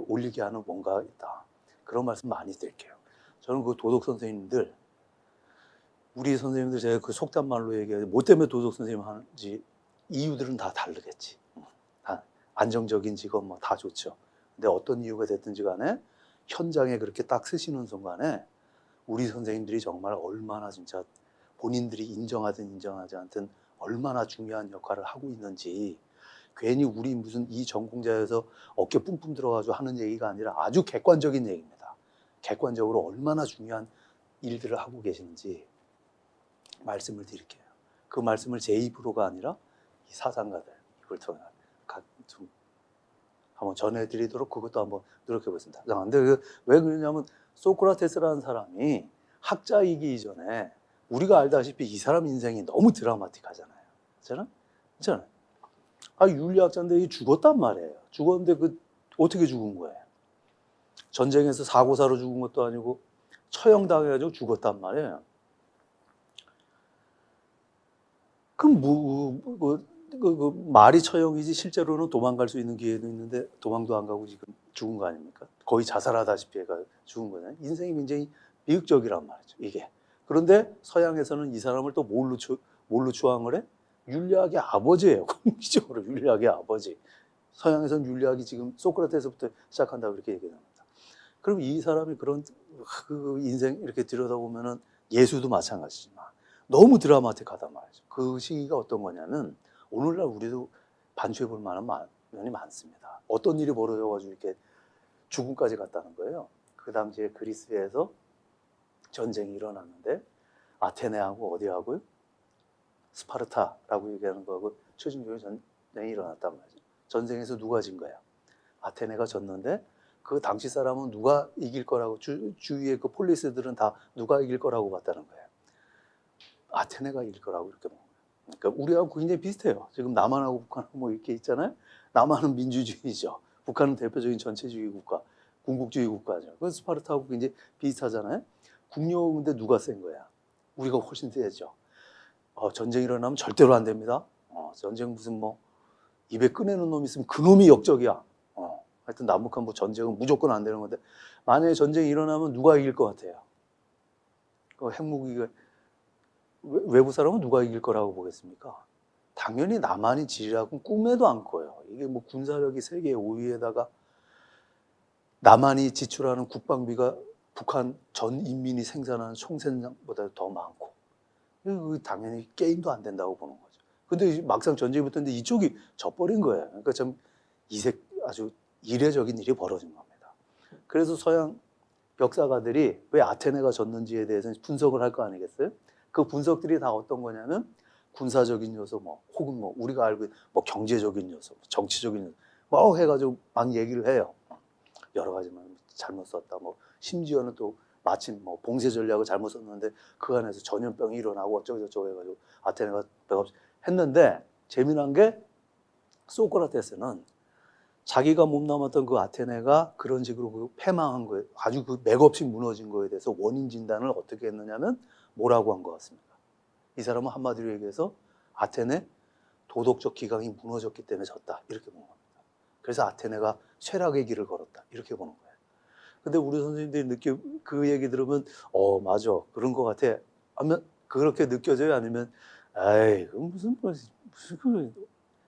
올리게 하는 뭔가 있다. 그런 말씀 많이 드릴게요. 저는 도덕 선생님들, 우리 선생님들 제가 속단 말로 얘기해요. 뭐 때문에 도덕 선생님 하는지 이유들은 다 다르겠지. 다 안정적인 직업 뭐 다 좋죠. 근데 어떤 이유가 됐든지 간에 현장에 그렇게 딱 쓰시는 순간에 우리 선생님들이 정말 얼마나 진짜 본인들이 인정하든 인정하지 않든 얼마나 중요한 역할을 하고 있는지, 괜히 우리 무슨 이 전공자에서 어깨 뿜뿜 들어가지고 하는 얘기가 아니라 아주 객관적인 얘기입니다. 객관적으로 얼마나 중요한 일들을 하고 계시는지 말씀을 드릴게요. 그 말씀을 제 입으로가 아니라 이 사상가들 이걸 통해 좀 한번 전해드리도록 그것도 한번 노력해보겠습니다. 근데 왜 그러냐면 소크라테스라는 사람이 학자이기 이전에 우리가 알다시피 이 사람 인생이 너무 드라마틱하잖아요. 그렇잖아요. 윤리학자인데 죽었단 말이에요. 죽었는데 어떻게 죽은 거예요? 전쟁에서 사고사로 죽은 것도 아니고 처형당해가지고 죽었단 말이에요. 그럼 말이 처형이지 실제로는 도망갈 수 있는 기회도 있는데 도망도 안 가고 지금 죽은 거 아닙니까? 거의 자살하다시피 해가 죽은 거잖아요. 인생이 굉장히 비극적이란 말이죠, 이게. 그런데 서양에서는 이 사람을 또 뭘로 추앙을 해? 윤리학의 아버지예요. 공식적으로 윤리학의 아버지. 서양에서는 윤리학이 지금 소크라테스부터 시작한다고 그렇게 얘기합니다. 그럼 이 사람이 그런 그 인생 이렇게 들여다보면은 예수도 마찬가지지만 너무 드라마틱하단 말이죠. 그 시기가 어떤 거냐면 오늘날 우리도 반추해 볼 만한 면이 많습니다. 어떤 일이 벌어져가지고 이렇게 죽음까지 갔다는 거예요. 그 당시에 그리스에서 전쟁이 일어났는데 아테네하고 어디하고요? 스파르타라고 얘기하는 거하고 최종적으로 전쟁이 일어났단 말이죠. 전쟁에서 누가 진 거야? 아테네가 졌는데 그 당시 사람은 누가 이길 거라고 주위의 그 폴리스들은 다 누가 이길 거라고 봤다는 거예요. 아테네가 이길 거라고 이렇게 본 거예요. 그러니까 우리하고 굉장히 비슷해요. 지금 남한하고 북한하고 뭐 이렇게 있잖아요. 남한은 민주주의죠. 북한은 대표적인 전체주의 국가, 군국주의 국가죠. 그 스파르타하고 굉장히 비슷하잖아요. 국력은 근데 누가 센 거야? 우리가 훨씬 세죠. 전쟁 일어나면 절대로 안 됩니다. 전쟁 무슨 뭐 입에 꺼내는 놈이 있으면 그 놈이 역적이야. 하여튼 남북한 뭐 전쟁은 무조건 안 되는 건데 만약에 전쟁이 일어나면 누가 이길 것 같아요? 그 핵무기가 외부 사람은 누가 이길 거라고 보겠습니까? 당연히 남한이 지리라고 꿈에도 안 꿔요. 이게 뭐 군사력이 세계 5위에다가 남한이 지출하는 국방비가 북한 전 인민이 생산하는 총생산보다 더 많고 당연히 게임도 안 된다고 보는 거죠. 근데 막상 전쟁이 붙었는데 이쪽이 져버린 거예요. 그러니까 참 아주 이례적인 일이 벌어진 겁니다. 그래서 서양 역사가들이 왜 아테네가 졌는지에 대해서 분석을 할 거 아니겠어요? 그 분석들이 다 어떤 거냐면 군사적인 요소 혹은 우리가 알고 있는 경제적인 요소, 정치적인 요소 해가지고 막 얘기를 해요. 여러 가지만 잘못 썼다. 심지어는 또 마침 봉쇄 전략을 잘못 썼는데 그 안에서 전염병이 일어나고 어쩌고저쩌고 해가지고 아테네가 백업 했는데 재미난 게 소크라테스는 자기가 몸담았던 그 아테네가 그런 식으로 그 패망한 거에 아주 그 맥없이 무너진 거에 대해서 원인 진단을 어떻게 했느냐면 뭐라고 한 것 같습니다. 이 사람은 한마디로 얘기해서 아테네 도덕적 기강이 무너졌기 때문에 졌다 이렇게 본 겁니다. 그래서 아테네가 쇠락의 길을 걸었다 이렇게 보는 거예요. 근데 우리 선생님들이 그 얘기 들으면 맞아 그런 것 같아 하면 그렇게 느껴져요? 아니면 에이 무슨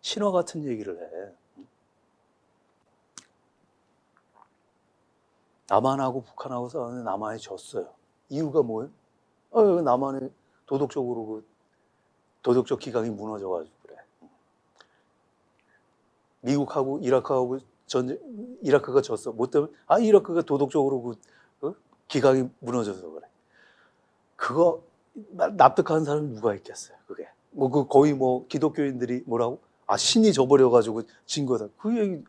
신화 같은 얘기를 해. 남한하고 북한하고 싸우는데 남한이 졌어요. 이유가 뭐예요? 남한이 도덕적 기강이 무너져가지고 그래. 미국하고 이라크하고 이라크가 졌어. 뭐 때문에? 이라크가 도덕적으로 기강이 무너져서 그래. 그거 납득하는 사람이 누가 있겠어요? 그게 거의 기독교인들이 뭐라고? 신이 져버려가지고 진 거다. 그 얘기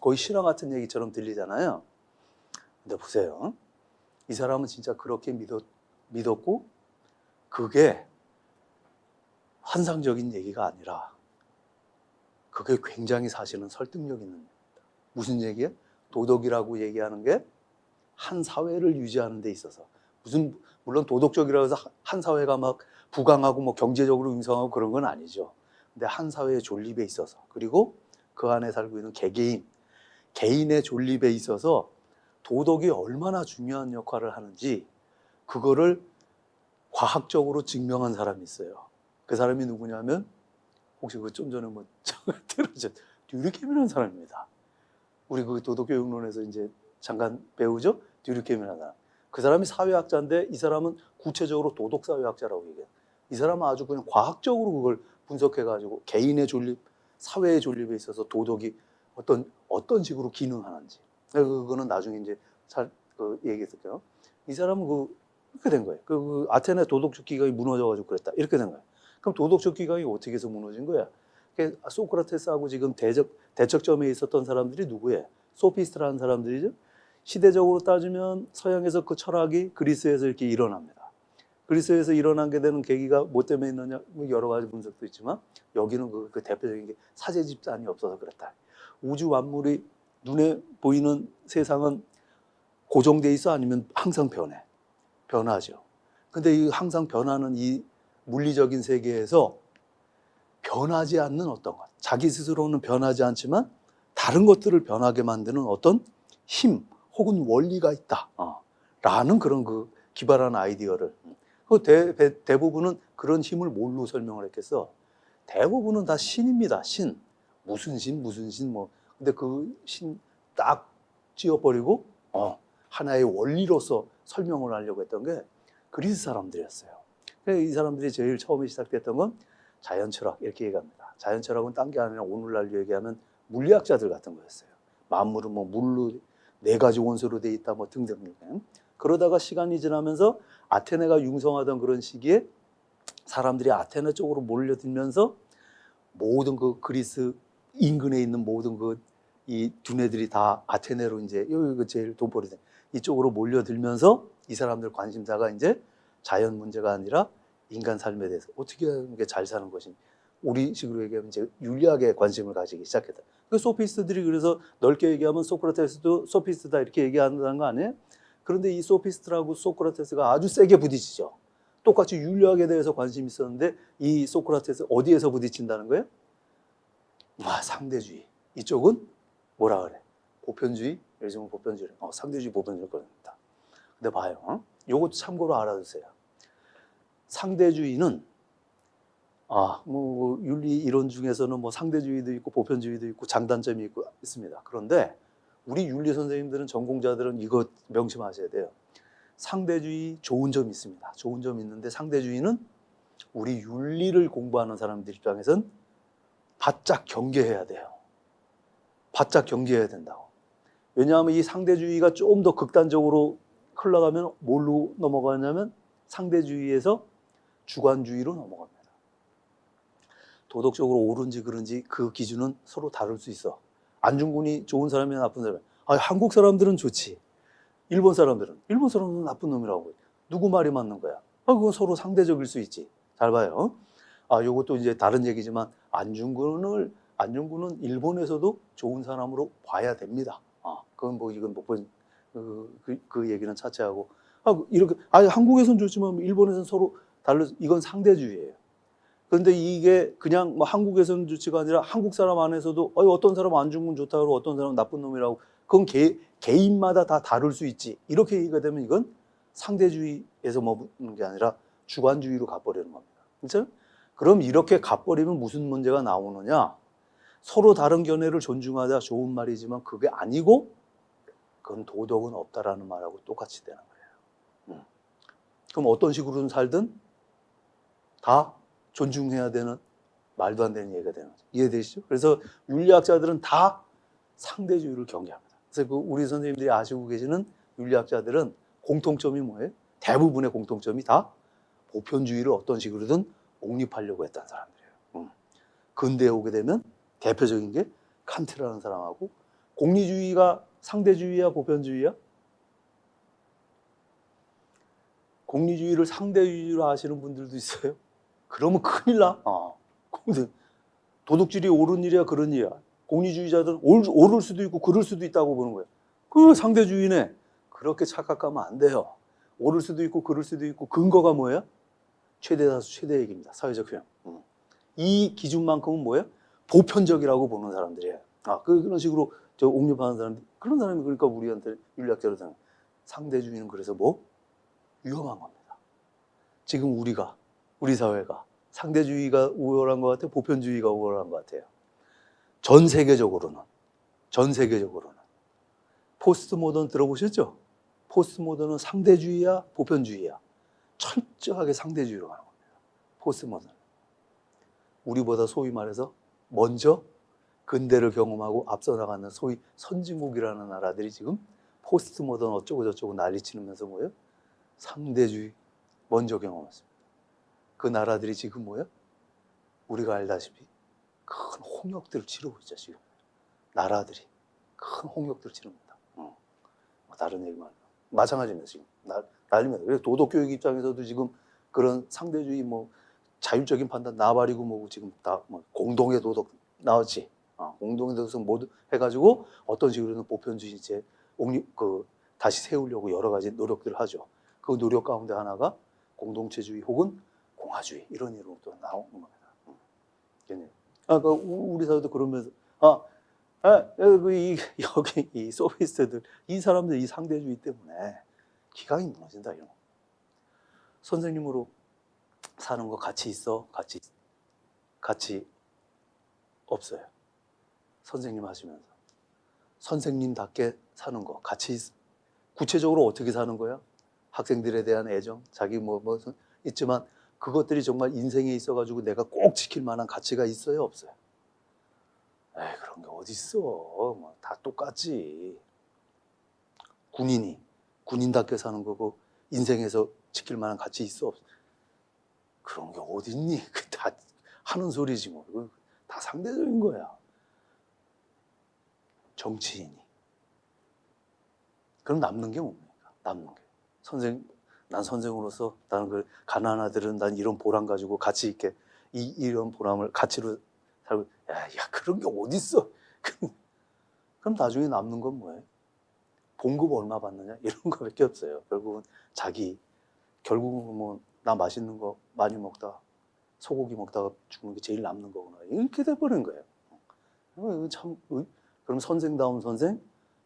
거의 신화 같은 얘기처럼 들리잖아요. 근데 보세요. 이 사람은 진짜 그렇게 믿었고 그게 환상적인 얘기가 아니라 그게 굉장히 사실은 설득력 있는 얘기입니다. 무슨 얘기예요? 도덕이라고 얘기하는 게 한 사회를 유지하는 데 있어서 물론 도덕적이라고 해서 한 사회가 막 부강하고 경제적으로 융성하고 그런 건 아니죠. 근데 한 사회의 존립에 있어서 그리고 그 안에 살고 있는 개인의 존립에 있어서 도덕이 얼마나 중요한 역할을 하는지 그거를 과학적으로 증명한 사람이 있어요. 그 사람이 누구냐면 혹시 좀 전에 들으셨죠? 듀르켐이라는 사람입니다. 우리 도덕교육론에서 이제 잠깐 배우죠? 듀르켐이라는 사람. 그 사람이 사회학자인데 이 사람은 구체적으로 도덕사회학자라고 얘기해요. 이 사람은 아주 그냥 과학적으로 그걸 분석해가지고 개인의 존립, 사회의 존립에 있어서 도덕이 어떤 식으로 기능하는지. 그거는 나중에 이제 잘 얘기했을게요. 이 사람은 그렇게 된 거예요. 아테네 도덕적 기강이 무너져가지고 그랬다. 이렇게 된 거예요. 그럼 도덕적 기강이 어떻게 해서 무너진 거야? 소크라테스하고 지금 대척점에 있었던 사람들이 누구예요? 소피스트라는 사람들이죠. 시대적으로 따지면 서양에서 그 철학이 그리스에서 이렇게 일어납니다. 그리스에서 일어나게 되는 계기가 뭐 때문에 있느냐? 여러 가지 분석도 있지만 여기는 그 대표적인 게 사제 집단이 없어서 그랬다. 우주 만물이 눈에 보이는 세상은 고정돼 있어 아니면 항상 변하죠. 근데 이 항상 변하는 이 물리적인 세계에서 변하지 않는 어떤 것, 자기 스스로는 변하지 않지만 다른 것들을 변하게 만드는 어떤 힘 혹은 원리가 있다. 라는 그런 기발한 아이디어를. 대부분은 그런 힘을 뭘로 설명을 했겠어? 대부분은 다 신입니다. 무슨 신. 근데 그 신 딱 지어버리고 하나의 원리로서 설명을 하려고 했던 게 그리스 사람들이었어요. 그래서 이 사람들이 제일 처음에 시작됐던 건 자연철학 이렇게 얘기합니다. 자연철학은 딴 게 아니라 오늘날로 얘기하면 물리학자들 같은 거였어요. 만물은 뭐 물로 4가지 원소로 돼 있다 뭐 등등. 그러다가 시간이 지나면서 아테네가 융성하던 그런 시기에 사람들이 아테네 쪽으로 몰려들면서 모든 그 그리스 인근에 있는 모든 이 두뇌들이 다 아테네로 이제 여기 제일 돈벌이 된 이쪽으로 몰려들면서 이 사람들 관심사가 이제 자연 문제가 아니라 인간 삶에 대해서 어떻게 하는 게 잘 사는 것인지 우리식으로 얘기하면 이제 윤리학에 관심을 가지기 시작했다. 그 소피스트들이 그래서 넓게 얘기하면 소크라테스도 소피스트다 이렇게 얘기한다는 거 아니에요? 그런데 이 소피스트라고 소크라테스가 아주 세게 부딪히죠. 똑같이 윤리학에 대해서 관심이 있었는데 이 소크라테스 어디에서 부딪힌다는 거예요? 상대주의. 이쪽은 뭐라 그래? 보편주의? 요즘은 보편주의. 상대주의, 보편주의 겁니다. 근데 봐요. 요것도 참고로 알아두세요. 상대주의는 윤리 이론 중에서는 뭐 상대주의도 있고 보편주의도 있고 장단점이 있습니다. 그런데 우리 윤리 선생님들은 전공자들은 이거 명심하셔야 돼요. 상대주의 좋은 점이 있습니다. 좋은 점이 있는데 상대주의는 우리 윤리를 공부하는 사람들 입장에선 바짝 경계해야 돼요. 바짝 경계해야 된다고. 왜냐하면 이 상대주의가 좀 더 극단적으로 흘러가면 뭘로 넘어가냐면 상대주의에서 주관주의로 넘어갑니다. 도덕적으로 옳은지 그른지 그 기준은 서로 다를 수 있어. 안중근이 좋은 사람이냐 나쁜 사람이냐. 한국 사람들은 좋지. 일본 사람들은 나쁜 놈이라고. 누구 말이 맞는 거야? 그건 서로 상대적일 수 있지. 잘 봐요. 요것도 이제 다른 얘기지만 안중근은 일본에서도 좋은 사람으로 봐야 됩니다. 그건 뭐 이건 못 본 그 얘기는 차치하고 이렇게 한국에서는 좋지만 일본에서는 서로 이건 상대주의예요. 그런데 이게 그냥 뭐 한국에서는 좋지가 아니라 한국 사람 안에서도 어떤 사람은 안중근 좋다 그러고 어떤 사람은 나쁜 놈이라고 그건 개인마다 다 다를 수 있지. 이렇게 얘기가 되면 이건 상대주의에서 머무는 게 아니라 주관주의로 가버리는 겁니다. 그렇죠? 그럼 이렇게 가버리면 무슨 문제가 나오느냐? 서로 다른 견해를 존중하자 좋은 말이지만 그게 아니고 그건 도덕은 없다라는 말하고 똑같이 되는 거예요. 그럼 어떤 식으로든 살든 다 존중해야 되는 말도 안 되는 얘기가 되는 거죠. 이해되시죠? 그래서 윤리학자들은 다 상대주의를 경계합니다. 그래서 우리 선생님들이 아시고 계시는 윤리학자들은 공통점이 뭐예요? 대부분의 공통점이 다 보편주의를 어떤 식으로든 옹립하려고 했던 사람들이에요. 근대에 오게 되면 대표적인 게 칸트라는 사람하고 공리주의가 상대주의야 보편주의야? 공리주의를 상대주의로 하시는 분들도 있어요. 그러면 큰일 나. 도덕질이 옳은 일이야 그런 일이야. 공리주의자들은 옳을 수도 있고 그럴 수도 있다고 보는 거예요. 그 상대주의네. 그렇게 착각하면 안 돼요. 옳을 수도 있고 그럴 수도 있고 근거가 뭐예요? 최대다수 최대액입니다. 사회적 효용. 이 기준만큼은 뭐예요? 보편적이라고 보는 사람들이에요. 그런 식으로 옹립하는 사람들. 그런 사람이 그러니까 우리한테 윤리학자로 생각해요. 상대주의는 그래서 위험한 겁니다. 지금 우리 사회가 상대주의가 우월한 것 같아요? 보편주의가 우월한 것 같아요? 전 세계적으로는. 포스트 모던 들어보셨죠? 포스트 모던은 상대주의야, 보편주의야? 철저하게 상대주의로 가는 겁니다. 포스트 모던. 우리보다 소위 말해서 먼저 근대를 경험하고 앞서 나가는 소위 선진국이라는 나라들이 지금 포스트 모던 어쩌고 저쩌고 난리치면서 상대주의 먼저 경험했습니다. 그 나라들이 지금 우리가 알다시피 큰 홍역들을 치르고 있죠. 지금 나라들이 큰 홍역들을 치릅니다. 다른 얘기만 마찬가지입니다. 지금 난립니다. 그래서 도덕교육 입장에서도 지금 그런 상대주의 자율적인 판단 나발이고 지금 다 공동의 도덕 나왔지. 공동의 도덕성 모두 해가지고 어떤 식으로는 보편주의 다시 세우려고 여러 가지 노력들을 하죠. 그 노력 가운데 하나가 공동체주의 혹은 공화주의 이런 이론도 나오는 겁니다. 우리 사회도 그러면서 여기 이 소피스트들 이 사람들 이 상대주의 때문에 기강이 무너진다 이런 거. 선생님으로 사는 거 가치 있어? 가치 없어요. 선생님 하시면서 선생님답게 사는 거 가치 구체적으로 어떻게 사는 거야? 학생들에 대한 애정, 자기 뭐 있지만 그것들이 정말 인생에 있어가지고 내가 꼭 지킬 만한 가치가 있어요, 없어요? 에이, 그런 게 어딨어. 뭐 다 똑같지. 군인답게 사는 거고 인생에서 지킬 만한 가치 있어, 없어? 그런 게 어딨니? 다 하는 소리지 뭐. 다 상대적인 거야. 정치인이. 그럼 남는 게 뭡니까? 남는 게. 난 선생으로서 나는 그 가난한 아들은 난 이런 보람 가지고 가치 있게 이런 보람을 가치로 살고. 야, 그런 게 어딨어? 그럼 나중에 남는 건 뭐예요? 봉급 얼마 받느냐? 이런 거밖에 없어요. 결국은 뭐 나 맛있는 거 많이 먹다 소고기 먹다가 죽는 게 제일 남는 거구나. 이렇게 돼버린 거예요. 참, 그럼 선생다운 선생,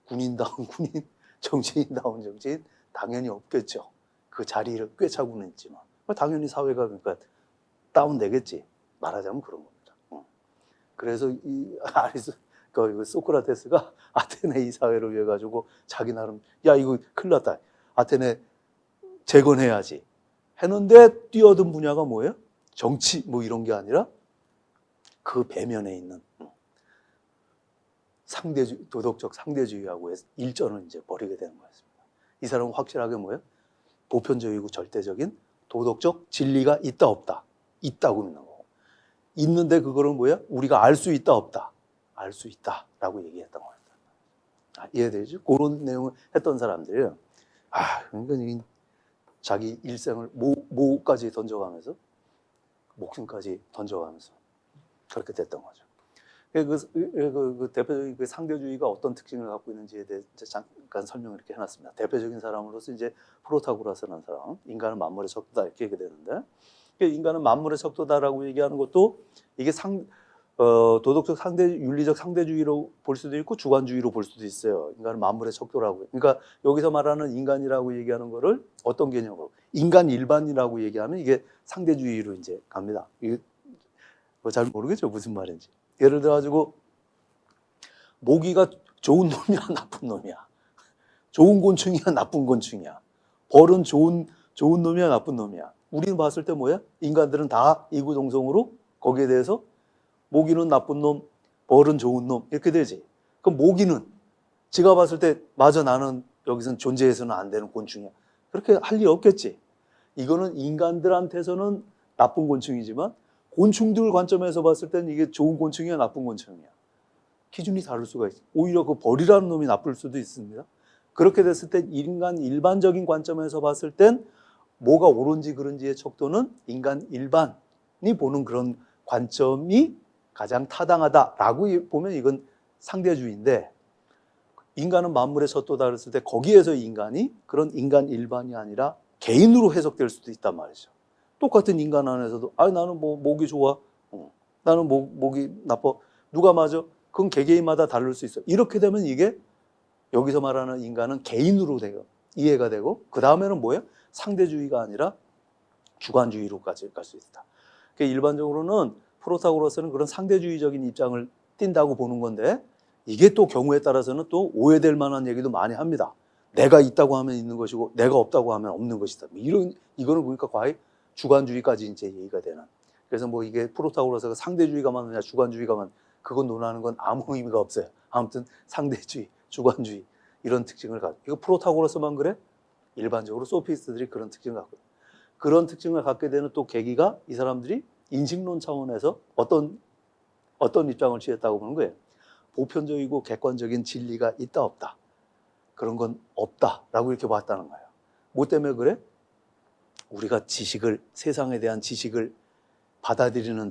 군인다운 군인, 정치인다운 정치인 당연히 없겠죠. 그 자리를 꿰차고는 있지만 당연히 사회가 그러니까 다운되겠지. 말하자면 그런 겁니다. 그래서 이 소크라테스가 아테네 이 사회를 위해 가지고 자기 나름 이거 큰일 났다. 아테네 재건해야지. 했는데 뛰어든 분야가 뭐예요? 정치 뭐 이런 게 아니라 그 배면에 있는 도덕적 상대주의하고 일전을 이제 벌이게 되는 거였습니다. 이 사람은 확실하게 뭐예요? 보편적이고 절대적인 도덕적 진리가 있다 없다. 있다고 믿는 거고. 있는데 그거를 뭐야? 우리가 알 수 있다 없다. 알 수 있다라고 얘기했던 거예요. 이해되죠? 그런 내용을 했던 사람들이에요. 그러니까 자기 일생을 모까지 던져가면서 목숨까지 던져가면서 그렇게 됐던 거죠. 그 대표적인 그 상대주의가 어떤 특징을 갖고 있는지에 대해 잠깐 설명을 이렇게 해놨습니다. 대표적인 사람으로서 이제 프로타고라스라는 사람, 인간은 만물의 척도다 이렇게 얘기 되는데, 인간은 만물의 척도다라고 얘기하는 것도 이게 도덕적 윤리적 상대주의로 볼 수도 있고 주관주의로 볼 수도 있어요. 인간은 만물의 척도라고. 그러니까 여기서 말하는 인간이라고 얘기하는 거를 어떤 개념으로? 인간 일반이라고 얘기하면 이게 상대주의로 이제 갑니다. 이게 잘 모르겠죠, 무슨 말인지. 예를 들어 가지고 모기가 좋은 놈이야, 나쁜 놈이야. 좋은 곤충이야, 나쁜 곤충이야. 벌은 좋은 놈이야, 나쁜 놈이야. 우리는 봤을 때 뭐야? 인간들은 다 이구동성으로 거기에 대해서 모기는 나쁜 놈, 벌은 좋은 놈 이렇게 되지. 그럼 모기는 지가 봤을 때 맞아, 나는 여기서는 존재해서는 안 되는 곤충이야. 그렇게 할 일 없겠지. 이거는 인간들한테서는 나쁜 곤충이지만 곤충들 관점에서 봤을 때는 이게 좋은 곤충이야, 나쁜 곤충이야. 기준이 다를 수가 있어. 오히려 그 벌이라는 놈이 나쁠 수도 있습니다. 그렇게 됐을 때 인간 일반적인 관점에서 봤을 땐 뭐가 옳은지 그른지의 척도는 인간 일반이 보는 그런 관점이 가장 타당하다라고 보면 이건 상대주의인데, 인간은 만물의 척도다 그랬을 때 거기에서 인간이 그런 인간 일반이 아니라 개인으로 해석될 수도 있단 말이죠. 똑같은 인간 안에서도 나는 뭐 목이 좋아, 나는 목이 나빠, 누가 맞아? 그건 개개인마다 다를 수 있어. 이렇게 되면 이게 여기서 말하는 인간은 개인으로 돼요. 이해가 되고, 그 다음에는 뭐예요? 상대주의가 아니라 주관주의로까지 갈 수 있다. 그러니까 일반적으로는 프로타고라스는 그런 상대주의적인 입장을 띈다고 보는 건데, 이게 또 경우에 따라서는 또 오해될 만한 얘기도 많이 합니다. 내가 있다고 하면 있는 것이고 내가 없다고 하면 없는 것이다. 이거는 그러니까 과연 주관주의까지 이제 얘기가 되는. 그래서 뭐 이게 프로타고라스가 상대주의가 맞느냐 주관주의가 맞느냐 그건 논하는 건 아무 의미가 없어요. 아무튼 상대주의, 주관주의 이런 특징을 갖고, 이거 프로타고라스만 그래? 일반적으로 소피스트들이 그런 특징을 갖고, 그런 특징을 갖게 되는 또 계기가 이 사람들이 인식론 차원에서 어떤 입장을 취했다고 보는 거예요. 보편적이고 객관적인 진리가 있다 없다, 그런 건 없다라고 이렇게 봤다는 거예요. 뭐 때문에 그래? 우리가 세상에 대한 지식을 받아들이는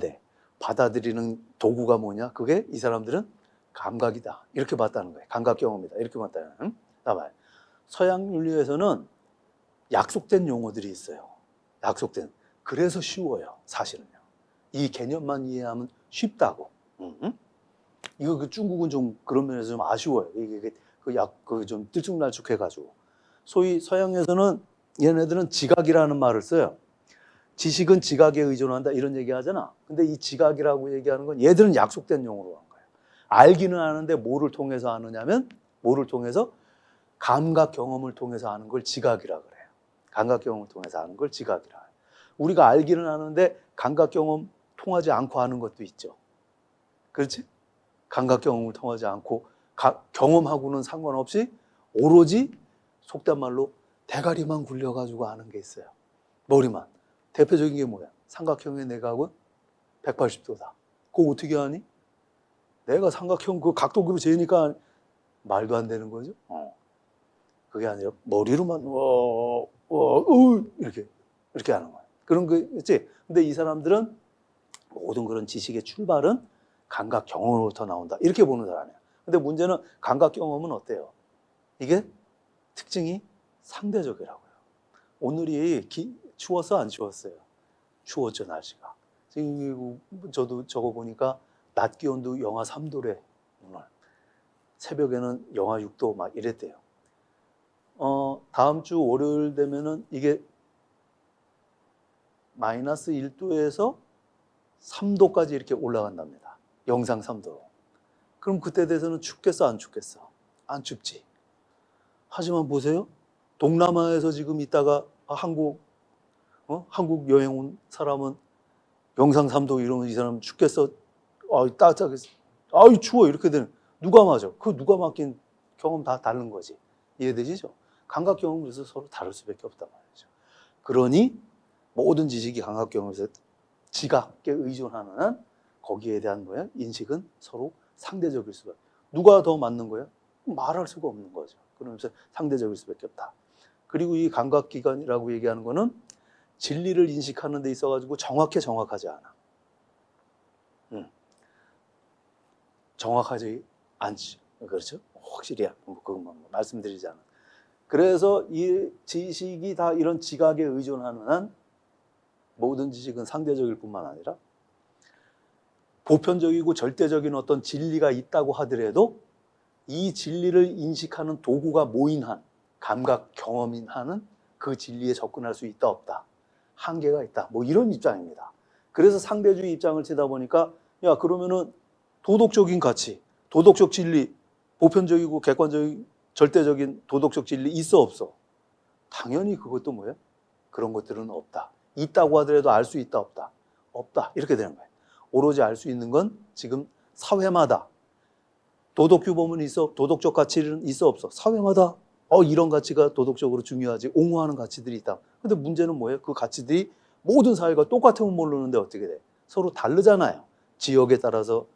도구가 뭐냐? 그게 이 사람들은 감각이다 이렇게 봤다는 거예요. 감각 경험이다 이렇게 봤다는 거예요. 봐봐요. 서양 윤리에서는 약속된 용어들이 있어요. 그래서 쉬워요. 사실은요. 이 개념만 이해하면 쉽다고. 이거 그 중국은 좀 그런 면에서 좀 아쉬워요. 이게 좀 들쭉날쭉해가지고. 소위 서양에서는 얘네들은 지각이라는 말을 써요. 지식은 지각에 의존한다 이런 얘기 하잖아. 근데 이 지각이라고 얘기하는 건 얘들은 약속된 용어로 한 거예요. 알기는 아는데 뭐를 통해서 아느냐면 뭐를 통해서 감각 경험을 통해서 아는 걸 지각이라 그래요. 감각 경험을 통해서 아는 걸 지각이라 해요. 우리가 알기는 아는데 감각 경험 통하지 않고 아는 것도 있죠. 그렇지? 감각 경험을 통하지 않고 경험하고는 상관없이 오로지 속된 말로 대가리만 굴려가지고 아는 게 있어요. 머리만. 대표적인 게 뭐야? 삼각형의 내각은 180도다. 그거 어떻게 하니? 내가 삼각형 그 각도기로 재니까 말도 안 되는 거죠. 그게 아니라 머리로만 이렇게 하는 거야. 그런 거 있지. 근데 이 사람들은 모든 그런 지식의 출발은 감각 경험으로부터 나온다. 이렇게 보는 사람이야. 근데 문제는 감각 경험은 어때요? 이게 특징이 상대적이라고요. 오늘이 추웠어 안 추웠어요? 추웠죠, 날씨가. 지금 저도 저거 보니까 낮 기온도 영하 3도래 오늘. 새벽에는 영하 6도 막 이랬대요. 다음 주 월요일 되면은 이게 마이너스 1도에서 3도까지 이렇게 올라간답니다. 영상 3도로. 그럼 그때 돼서는 춥겠어, 안 춥겠어? 안 춥지. 하지만 보세요. 동남아에서 지금 있다가 한국 여행 온 사람은 영상 3도 이러면 이 사람 죽겠어. 따뜻하겠어. 아유, 추워. 이렇게 되는. 누가 맞아? 그 누가 맡긴 경험 다 다른 거지. 이해되시죠? 감각 경험에서 서로 다를 수밖에 없단 말이죠. 그러니 모든 지식이 감각 경험에서 지각에 의존하는 한 거기에 대한 뭐야? 인식은 서로 상대적일 수밖에. 누가 더 맞는 거야? 말할 수가 없는 거죠. 그러면서 상대적일 수밖에 없다. 그리고 이 감각기관이라고 얘기하는 거는 진리를 인식하는 데 있어가지고 정확하지 않아. 정확하지 않지. 그렇죠? 확실히 그것만 말씀드리지 않아. 그래서 이 지식이 다 이런 지각에 의존하는 한 모든 지식은 상대적일 뿐만 아니라 보편적이고 절대적인 어떤 진리가 있다고 하더라도 이 진리를 인식하는 도구가 모인 한, 감각 경험인 한은 그 진리에 접근할 수 있다 없다. 한계가 있다. 뭐 이런 입장입니다. 그래서 상대주의 입장을 치다 보니까 야 그러면은 도덕적인 가치, 도덕적 진리, 보편적이고 객관적인 절대적인 도덕적 진리 있어 없어? 당연히 그것도 뭐야? 그런 것들은 없다. 있다고 하더라도 알 수 있다 없다? 없다. 이렇게 되는 거예요. 오로지 알 수 있는 건 지금 사회마다 도덕 규범은 있어, 도덕적 가치는 있어 없어? 사회마다 이런 가치가 도덕적으로 중요하지, 옹호하는 가치들이 있다. 근데 문제는 뭐예요? 그 가치들이 모든 사회가 똑같으면 모르는데 어떻게 돼? 서로 다르잖아요. 지역에 따라서.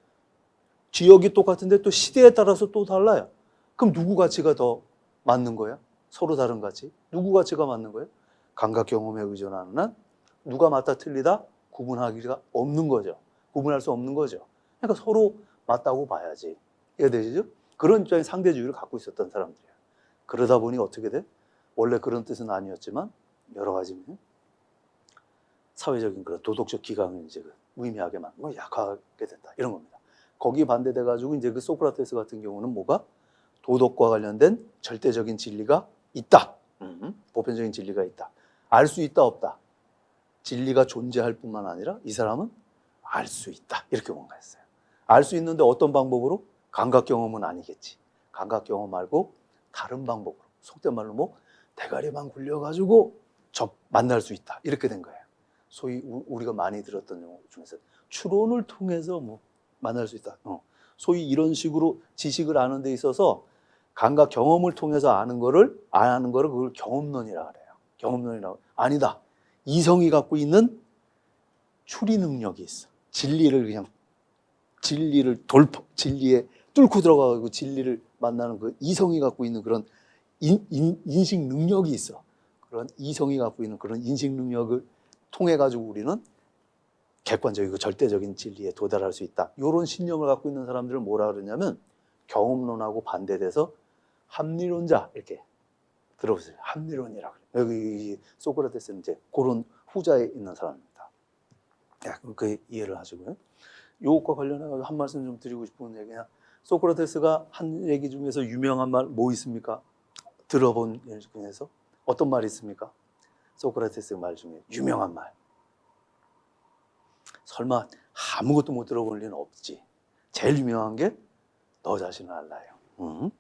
지역이 똑같은데 또 시대에 따라서 또 달라요. 그럼 누구 가치가 더 맞는 거야? 서로 다른 가치? 누구 가치가 맞는 거예요? 감각 경험에 의존하는 한 누가 맞다 틀리다 구분하기가 없는 거죠. 구분할 수 없는 거죠. 그러니까 서로 맞다고 봐야지. 이해되시죠? 그런 입장의 상대주의를 갖고 있었던 사람들이에요. 그러다 보니 어떻게 돼? 원래 그런 뜻은 아니었지만 여러 가지 사회적인 그런 도덕적 기강을 이제 무의미하게 만들고 약하게 된다. 이런 겁니다. 거기에 반대돼 가지고 이제 그 소크라테스 같은 경우는 뭐가 도덕과 관련된 절대적인 진리가 있다. 보편적인 진리가 있다. 알 수 있다 없다. 진리가 존재할 뿐만 아니라 이 사람은 알 수 있다. 이렇게 뭔가했어요. 알 수 있는데 어떤 방법으로? 감각 경험은 아니겠지. 감각 경험 말고 다른 방법으로. 속된 말로 뭐 대가리만 굴려가지고 만날 수 있다. 이렇게 된 거예요. 소위 우리가 많이 들었던 용어 중에서 추론을 통해서 뭐 만날 수 있다. 소위 이런 식으로 지식을 아는 데 있어서 감각 경험을 통해서 아는 거를 그걸 경험론이라고 그래요. 경험론이라고. 아니다. 이성이 갖고 있는 추리 능력이 있어. 진리에 뚫고 들어가고 진리를 만나는 그 이성이 갖고 있는 그런 인식 능력이 있어. 그런 이성이 갖고 있는 그런 인식 능력을 통해 가지고 우리는 객관적이고 절대적인 진리에 도달할 수 있다. 이런 신념을 갖고 있는 사람들은 뭐라 그러냐면 경험론하고 반대돼서 합리론자 이렇게 들어보세요. 합리론이라고. 여기 소크라테스는 이제 그런 후자에 있는 사람입니다. 그 이해를 하시고요. 요것과 관련해서 한 말씀 좀 드리고 싶은 얘기냐. 소크라테스가 한 얘기 중에서 유명한 말 뭐 있습니까? 들어본 얘기 중에서 어떤 말이 있습니까? 소크라테스 말 중에 유명한 말. 설마 아무것도 못 들어볼 리는 없지. 제일 유명한 게 너 자신을 알라요.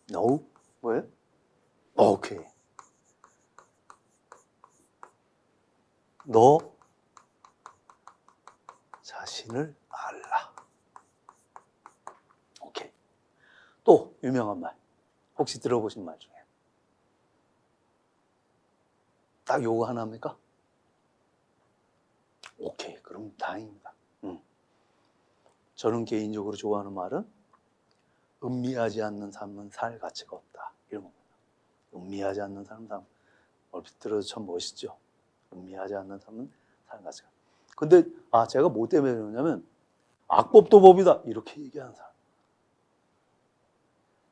No. 뭐예요? 오케이. 너 자신을 알라. 오케이. 또 유명한 말. 혹시 들어보신 말 중에 딱 요거 하나입니까? 오케이. 그럼 다행입니다. 저는 개인적으로 좋아하는 말은 음미하지 않는 삶은 살 가치가 없다. 이런 겁니다. 음미하지 않는 삶은 얼핏 들어도 참 멋있죠. 음미하지 않는 삶은 살 가치가 없다. 근데 제가 뭐 때문에 그러냐면 악법도 법이다 이렇게 얘기하는 사람.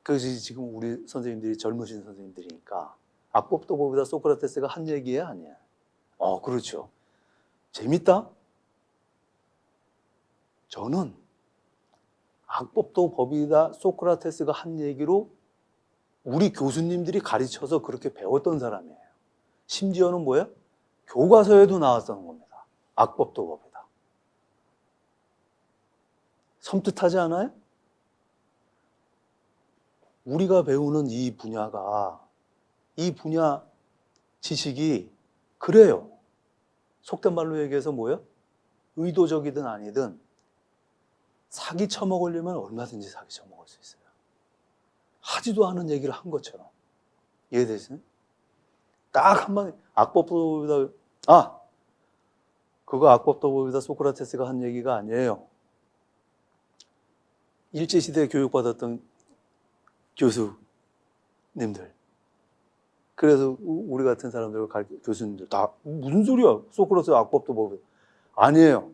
그래서 지금 우리 선생님들이 젊으신 선생님들이니까 악법도 법이다 소크라테스가 한 얘기야 아니야? 그렇죠. 재밌다? 저는 악법도 법이다 소크라테스가 한 얘기로 우리 교수님들이 가르쳐서 그렇게 배웠던 사람이에요. 심지어는 뭐예요? 교과서에도 나왔던 겁니다. 악법도 법이다. 섬뜩하지 않아요? 우리가 배우는 이 분야 지식이 그래요. 속된 말로 얘기해서 뭐예요? 의도적이든 아니든 사기 쳐먹으려면 얼마든지 사기 쳐먹을 수 있어요. 하지도 않은 얘기를 한 것처럼. 이해되시나요? 딱 한마디 악법도 법이다. 그거 악법도 법이다 소크라테스가 한 얘기가 아니에요. 일제시대에 교육받았던 교수님들, 그래서 우리 같은 사람들 교수님들 다 무슨 소리야? 소크라테스 악법도 법이 아니에요.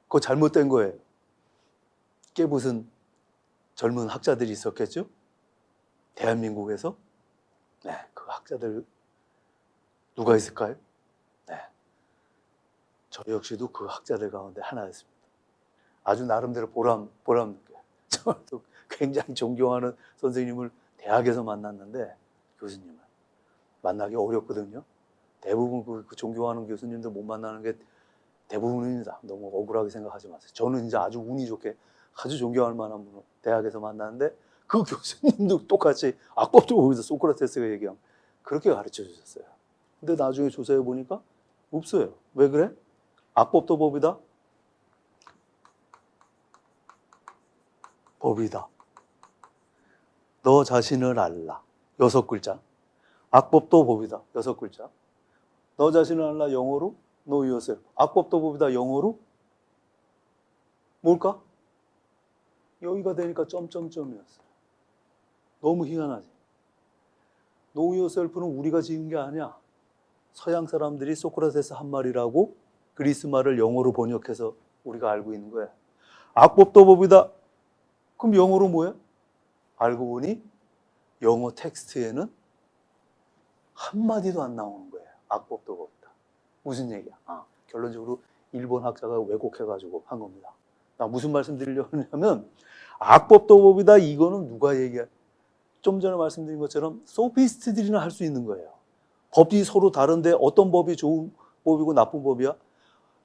그거 잘못된 거예요. 깨부순 젊은 학자들이 있었겠죠? 대한민국에서. 네, 그 학자들 누가 있을까요? 네, 저 역시도 그 학자들 가운데 하나였습니다. 아주 나름대로 보람 느껴요. 저도 굉장히 존경하는 선생님을 대학에서 만났는데 교수님을 만나기 어렵거든요. 대부분 그 존경하는 교수님들 못 만나는 게 대부분입니다. 너무 억울하게 생각하지 마세요. 저는 이제 아주 운이 좋게 아주 존경할 만한 분을 대학에서 만났는데 그 교수님도 똑같이 악법도 법이다 소크라테스가 얘기한 그렇게 가르쳐 주셨어요. 근데 나중에 조사해 보니까 없어요. 왜 그래? 악법도 법이다? 법이다. 너 자신을 알라. 6글자. 악법도 법이다. 6글자. 너 자신을 알라 영어로 know yourself. 악법도 법이다 영어로 뭘까? 여기가 되니까 점점점이었어요. 너무 희한하지. know yourself는 우리가 지은 게 아니야. 서양 사람들이 소크라테스 한 말이라고 그리스 말을 영어로 번역해서 우리가 알고 있는 거야. 악법도 법이다. 그럼 영어로 뭐야? 알고 보니 영어 텍스트에는 한마디도 안 나오는 거예요. 악법도 법이다. 무슨 얘기야? 결론적으로 일본 학자가 왜곡해가지고 한 겁니다. 나 무슨 말씀 드리려고 하냐면 악법도 법이다 이거는 누가 얘기해? 좀 전에 말씀드린 것처럼 소피스트들이나 할 수 있는 거예요. 법이 서로 다른데 어떤 법이 좋은 법이고 나쁜 법이야?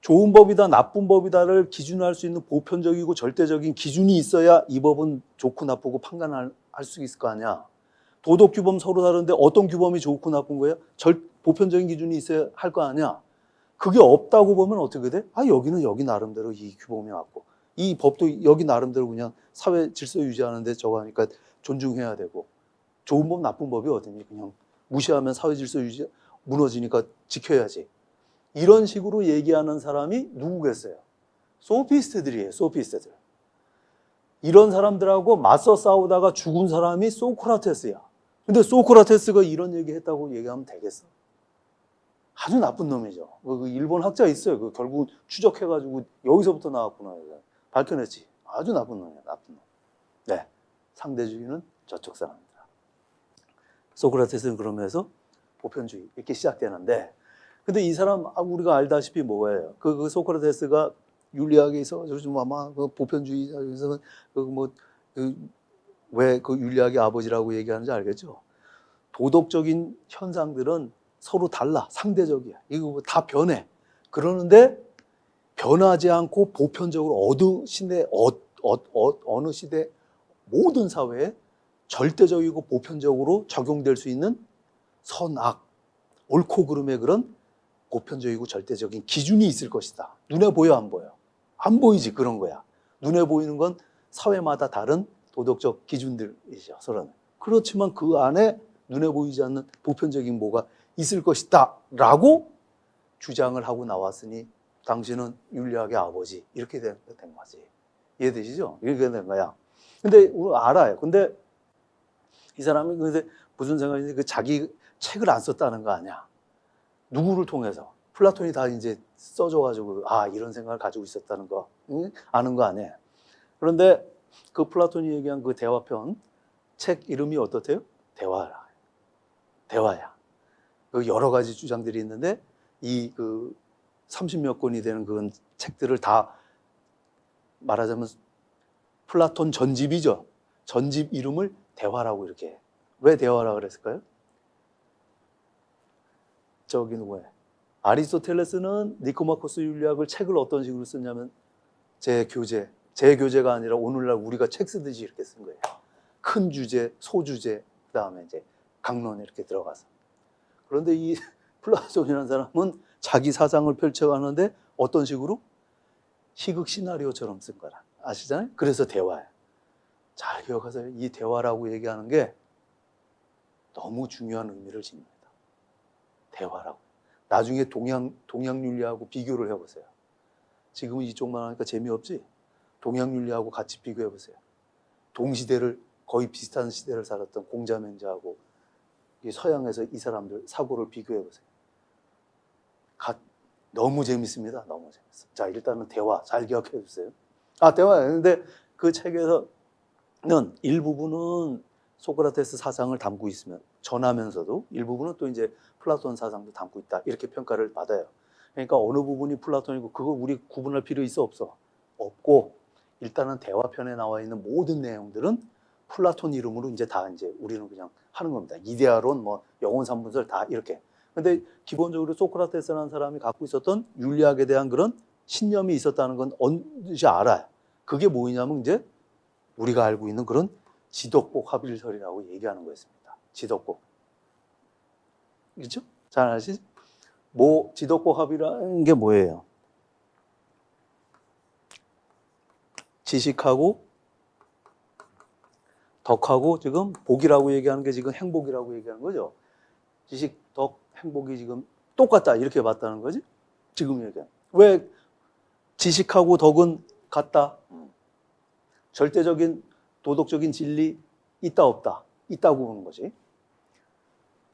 좋은 법이다 나쁜 법이다를 기준할 수 있는 보편적이고 절대적인 기준이 있어야 이 법은 좋고 나쁘고 판단할 수 있을 거 아니야. 도덕 규범 서로 다른데 어떤 규범이 좋고 나쁜 거야? 보편적인 기준이 있어야 할 거 아니야. 그게 없다고 보면 어떻게 돼? 여기는 여기 나름대로 이 규범이 맞고 이 법도 여기 나름대로 그냥 사회 질서 유지하는데 저거 하니까 존중해야 되고 좋은 법 나쁜 법이 어디니? 그냥 무시하면 사회 질서 유지 무너지니까 지켜야지. 이런 식으로 얘기하는 사람이 누구겠어요? 소피스트들이에요. 소피스트들. 이런 사람들하고 맞서 싸우다가 죽은 사람이 소크라테스야. 근데 소크라테스가 이런 얘기 했다고 얘기하면 되겠어? 아주 나쁜 놈이죠. 그 일본 학자 있어요. 그 결국 추적해가지고 여기서부터 나왔구나. 밝혀냈지. 아주 나쁜 놈이야. 나쁜 놈. 네. 상대주의는 저쪽 사람입니다. 소크라테스는 그러면서 보편주의 이렇게 시작되는데 근데 이 사람 우리가 알다시피 뭐예요? 그 소크라테스가 윤리학에 있어서 좀 아마 그 보편주의에서 왜 그 윤리학의 아버지라고 얘기하는지 알겠죠? 도덕적인 현상들은 서로 달라, 상대적이야. 이거 다 변해. 그러는데 변하지 않고 보편적으로 어느 시대 모든 사회에 절대적이고 보편적으로 적용될 수 있는 선악, 옳고 그름의 그런 보편적이고 절대적인 기준이 있을 것이다. 눈에 보여, 안 보여? 안 보이지, 그런 거야. 눈에 보이는 건 사회마다 다른 도덕적 기준들이죠, 서로는. 그렇지만 그 안에 눈에 보이지 않는 보편적인 뭐가 있을 것이다 라고 주장을 하고 나왔으니 당신은 윤리학의 아버지, 이렇게 된 거지. 이해되시죠? 이렇게 된 거야. 근데 우리 알아요. 근데 이 사람이 근데 무슨 생각이지? 그 자기 책을 안 썼다는 거 아니야. 누구를 통해서? 플라톤이 다 이제 써줘가지고 아 이런 생각을 가지고 있었다는 거 아는 거 아니에요. 그런데 그 플라톤이 얘기한 그 대화편 책 이름이 어떻대요? 대화라. 대화야. 그 여러 가지 주장들이 있는데 이 그 30몇 권이 되는 그 책들을 다 말하자면 플라톤 전집이죠. 전집 이름을 대화라고 이렇게 해. 왜 대화라고 그랬을까요? 저기 누구예요? 아리스토텔레스는 니코마코스 윤리학을 책을 어떤 식으로 썼냐면 제 교재가 아니라 오늘날 우리가 책 쓰듯이 이렇게 쓴 거예요. 큰 주제, 소주제, 그 다음에 이제 강론 이렇게 들어가서. 그런데 이 플라톤이라는 사람은 자기 사상을 펼쳐가는데 어떤 식으로? 희극 시나리오처럼 쓴 거라. 아시잖아요? 그래서 대화예요. 잘 기억하세요. 이 대화라고 얘기하는 게 너무 중요한 의미를 지닙니다. 대화라고. 나중에 동양윤리하고 비교를 해보세요. 지금은 이쪽만 하니까 재미없지? 동양윤리하고 같이 비교해보세요. 동시대를 거의 비슷한 시대를 살았던 공자맹자하고 서양에서 이 사람들 사고를 비교해보세요. 너무 재밌습니다. 너무 재밌어요. 자, 일단은 대화 잘 기억해 주세요. 대화였는데 그 책에서는 일부분은 소크라테스 사상을 담고 있으면 전하면서도 일부분은 또 이제 플라톤 사상도 담고 있다. 이렇게 평가를 받아요. 그러니까 어느 부분이 플라톤이고 그거 우리 구분할 필요 있어 없어? 없고 일단은 대화편에 나와 있는 모든 내용들은 플라톤 이름으로 이제 다 이제 우리는 그냥 하는 겁니다. 이데아론, 뭐 영혼 삼분설 다 이렇게. 근데 기본적으로 소크라테스라는 사람이 갖고 있었던 윤리학에 대한 그런 신념이 있었다는 건 언제 알아요. 그게 뭐냐면 이제 우리가 알고 있는 그런 지덕복 합일설이라고 얘기하는 거였습니다. 지덕복. 그렇죠? 잘 아시죠? 지덕복 합이라는 게 뭐예요? 지식하고 덕하고 지금 복이라고 얘기하는 게 지금 행복이라고 얘기하는 거죠. 지식, 덕, 행복이 지금 똑같다 이렇게 봤다는 거지. 지금 얘기한. 왜 지식하고 덕은 같다? 절대적인 도덕적인 진리 있다 없다? 있다고 보는 거지.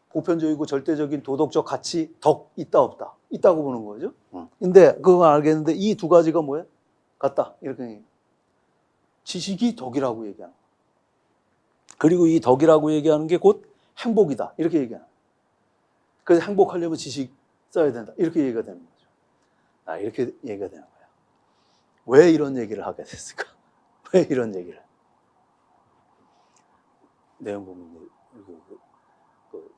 보편적이고 절대적인 도덕적 가치 덕 있다 없다? 있다고 보는 거죠. 근데 그거 알겠는데 이 두 가지가 뭐야? 같다 이렇게 얘기해. 지식이 덕이라고 얘기하는 거야. 그리고 이 덕이라고 얘기하는 게 곧 행복이다 이렇게 얘기하는 거야. 그래서 행복하려면 지식 써야 된다 이렇게 얘기가 되는 거죠. 이렇게 얘기가 되는 거야. 왜 이런 얘기를 하게 됐을까? 왜 이런 얘기를? 내용 보면 그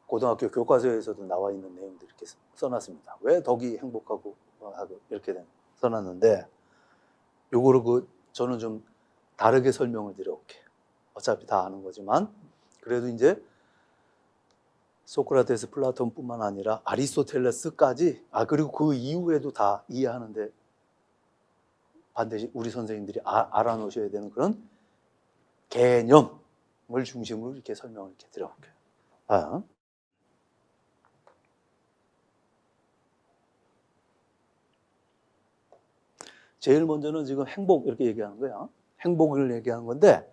고등학교 교과서에서도 나와 있는 내용들 이렇게 써놨습니다. 왜 덕이 행복하고 하고 이렇게 써놨는데 요거를 저는 좀 다르게 설명을 드려볼게요. 어차피 다 아는 거지만 그래도 이제 소크라테스, 플라톤뿐만 아니라 아리스토텔레스까지 그리고 그 이후에도 다 이해하는데 반드시 우리 선생님들이 알아놓으셔야 되는 그런 개념을 중심으로 이렇게 설명을 이렇게 드려볼게요. 제일 먼저는 지금 행복 이렇게 얘기하는 거야. 행복을 얘기하는 건데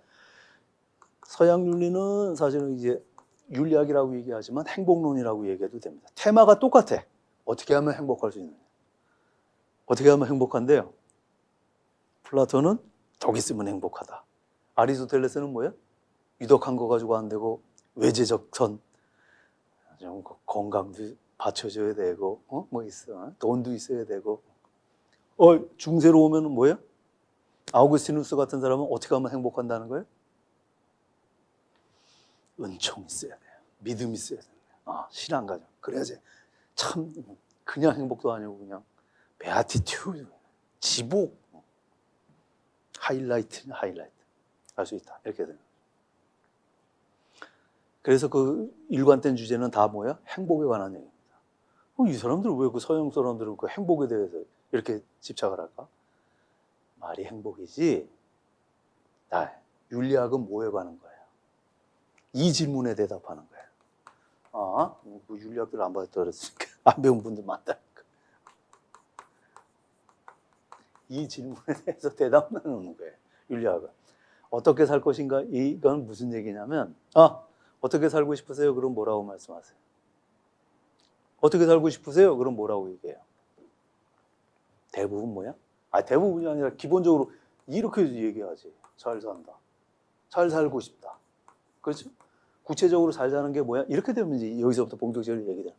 서양 윤리는 사실은 이제 윤리학이라고 얘기하지만 행복론이라고 얘기해도 됩니다. 테마가 똑같아. 어떻게 하면 행복할 수 있느냐. 어떻게 하면 행복한데요? 플라톤은 덕 있으면 행복하다. 아리스토텔레스는 뭐야? 유덕한 거 가지고 안 되고 외재적 선, 좀 건강도 받쳐줘야 되고 뭐 있어. 돈도 있어야 되고 중세로 오면은 뭐야? 아우구스티누스 같은 사람은 어떻게 하면 행복한다는 거예요? 은총 있어야 돼요. 믿음 있어야 돼요. 신앙 가져. 그래야지 참 그냥 행복도 아니고 그냥 베아티튜드, 지복, 하이라이트 할 수 있다. 이렇게 되는 거예요. 그래서 그 일관된 주제는 다 뭐야? 행복에 관한 얘기입니다. 이 사람들은 왜 그 서양 사람들은 그 행복에 대해서 이렇게 집착을 할까? 말이 행복이지. 윤리학은 뭐에 관한 거예요? 이 질문에 대답하는 거예요. 뭐 윤리학들 안 받았다 그랬으니까 안 배운 분들 많다니까. 이 질문에 대해서 대답하는 거예요. 윤리학은. 어떻게 살 것인가? 이건 무슨 얘기냐면 어떻게 살고 싶으세요? 그럼 뭐라고 말씀하세요? 어떻게 살고 싶으세요? 그럼 뭐라고 얘기해요? 대부분 뭐야? 대부분이 아니라 기본적으로 이렇게 얘기하지. 잘 산다. 잘 살고 싶다. 그렇죠? 구체적으로 잘 사는 게 뭐야? 이렇게 되면 이제 여기서부터 본격적으로 얘기돼요.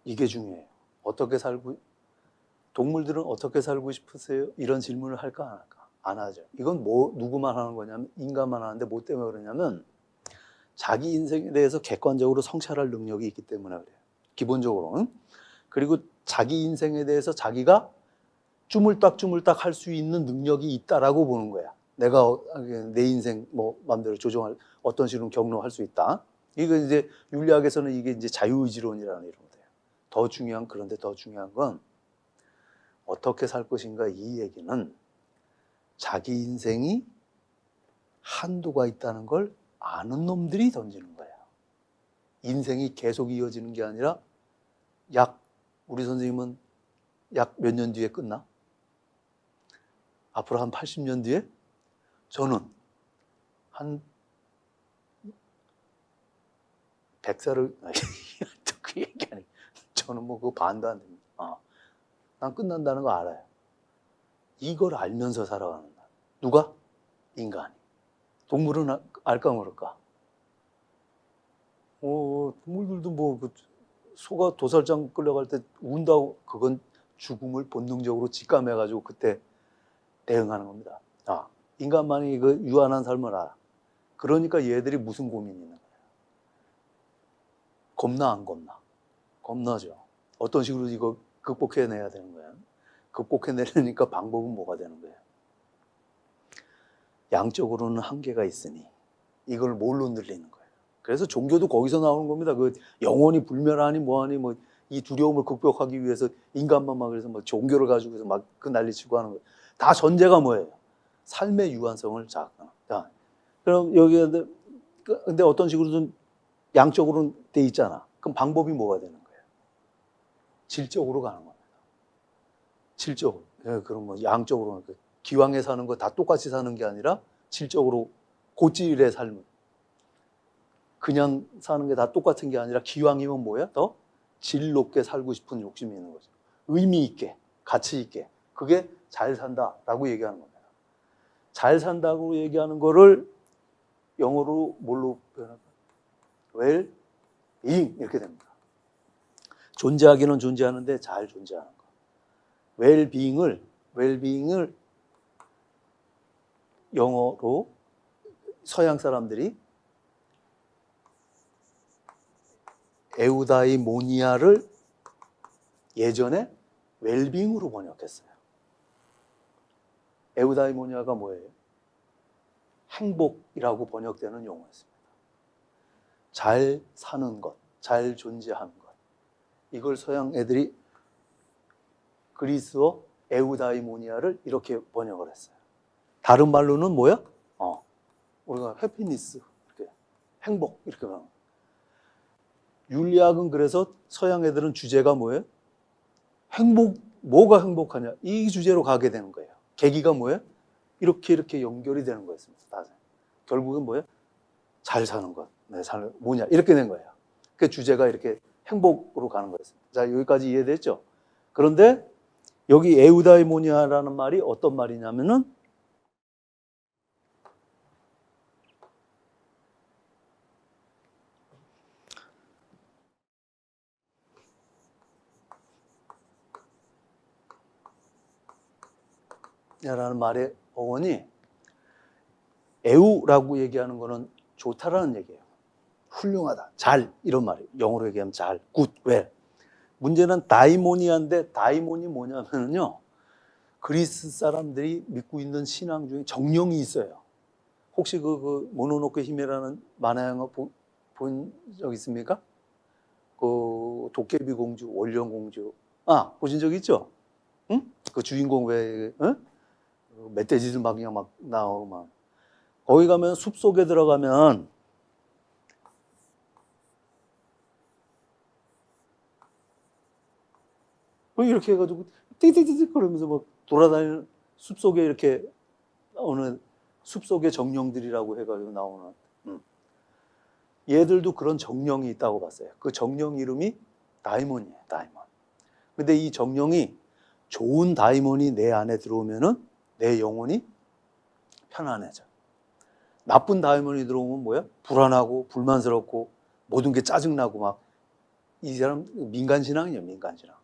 이게 중요해요. 어떻게 살고, 동물들은 어떻게 살고 싶으세요? 이런 질문을 할까 안 할까? 안 하죠. 이건 누구만 하는 거냐면 인간만 하는데 뭐 때문에 그러냐면 자기 인생에 대해서 객관적으로 성찰할 능력이 있기 때문에 그래요. 기본적으로는. 그리고 자기 인생에 대해서 자기가 쭈물딱쭈물딱 할 수 있는 능력이 있다라고 보는 거야. 내가 내 인생 마음대로 조정할 어떤 식으로 경로할 수 있다. 이거 이제 윤리학에서는 이게 이제 자유의지론이라는 이런 거예요. 그런데 더 중요한 건 어떻게 살 것인가 이 얘기는 자기 인생이 한도가 있다는 걸 아는 놈들이 던지는 거예요. 인생이 계속 이어지는 게 아니라 우리 선생님은 약 몇 년 뒤에 끝나? 앞으로 한 80년 뒤에? 저는 한 100살을 또 그 얘기 아니에요. 저는 그거 반도 안 됩니다. 난 끝난다는 거 알아요. 이걸 알면서 살아가는 날. 누가? 인간이. 동물은 알까 모를까? 동물들도 소가 도살장 끌려갈 때 운다고 그건 죽음을 본능적으로 직감해가지고 그때 대응하는 겁니다. 인간만이 그 유한한 삶을 알아. 그러니까 얘들이 무슨 고민이 있는 거야? 겁나 안 겁나? 겁나죠. 어떤 식으로 이거 극복해내야 되는 거야? 극복해내려니까 방법은 뭐가 되는 거예요? 양적으로는 한계가 있으니 이걸 뭘로 늘리는 거예요? 그래서 종교도 거기서 나오는 겁니다. 그 영원히 불멸하니 뭐하니 이 두려움을 극복하기 위해서 인간만 그래서 종교를 가지고서 그 난리치고 하는 거예요. 다 전제가 뭐예요? 삶의 유한성을 자극하는. 그럼 여기에 근데 어떤 식으로든 양적으로는 돼 있잖아. 그럼 방법이 뭐가 되는 거예요? 질적으로 가는 겁니다. 질적으로. 그럼 양적으로는 기왕에 사는 거 다 똑같이 사는 게 아니라 질적으로 고질의 삶을. 그냥 사는 게 다 똑같은 게 아니라 기왕이면 뭐야? 더 질 높게 살고 싶은 욕심이 있는 거죠. 의미 있게, 가치 있게. 그게 잘 산다라고 얘기하는 겁니다. 잘 산다고 얘기하는 거를 영어로 뭘로 표현할까? well-being 이렇게 됩니다. 존재하기는 존재하는데 잘 존재하는 거. well-being을 영어로 서양 사람들이 에우다이모니아를 예전에 웰빙으로 번역했어요. 에우다이모니아가 뭐예요? 행복이라고 번역되는 용어였습니다. 잘 사는 것, 잘 존재하는 것. 이걸 서양 애들이 그리스어 에우다이모니아를 이렇게 번역을 했어요. 다른 말로는 뭐야? 우리가 해피니스, 이렇게 행복 이렇게 말하는 거예요. 윤리학은 그래서 서양 애들은 주제가 뭐예요? 뭐가 행복하냐? 이 주제로 가게 되는 거예요. 계기가 뭐예요? 이렇게 연결이 되는 거였습니다. 결국은 뭐예요? 잘 사는 것. 뭐냐? 이렇게 된 거예요. 그 주제가 이렇게 행복으로 가는 거였습니다. 자, 여기까지 이해됐죠? 그런데 여기 에우다이모니아라는 말이 어떤 말이냐면은 라는 말의 어원이 에우라고 얘기하는 거는 좋다라는 얘기예요. 훌륭하다, 잘 이런 말이에요. 영어로 얘기하면 잘, good, well. 문제는 다이모니아인데 다이몬이 뭐냐면요. 그리스 사람들이 믿고 있는 신앙 중에 정령이 있어요. 혹시 그 모노노케 히메라는 만화 영화 본 적 있습니까? 그 도깨비 공주, 월령 공주. 보신 적 있죠? 응? 그 주인공 왜, 응? 멧돼지들 막 그냥 막 나오고 막. 거기 가면 숲 속에 들어가면 이렇게 해가지고 띠띠띠띠 그러면서 막 돌아다니는 숲 속에 이렇게 나오는 숲 속의 정령들이라고 해가지고 나오는. 얘들도 그런 정령이 있다고 봤어요. 그 정령 이름이 다이몬이에요. 다이몬. 근데 이 정령이 좋은 다이몬이 내 안에 들어오면은 내 영혼이 편안해져. 나쁜 다이몬이 들어오면 뭐야? 불안하고 불만스럽고 모든 게 짜증나고 막 이 사람 민간신앙이에요. 민간신앙.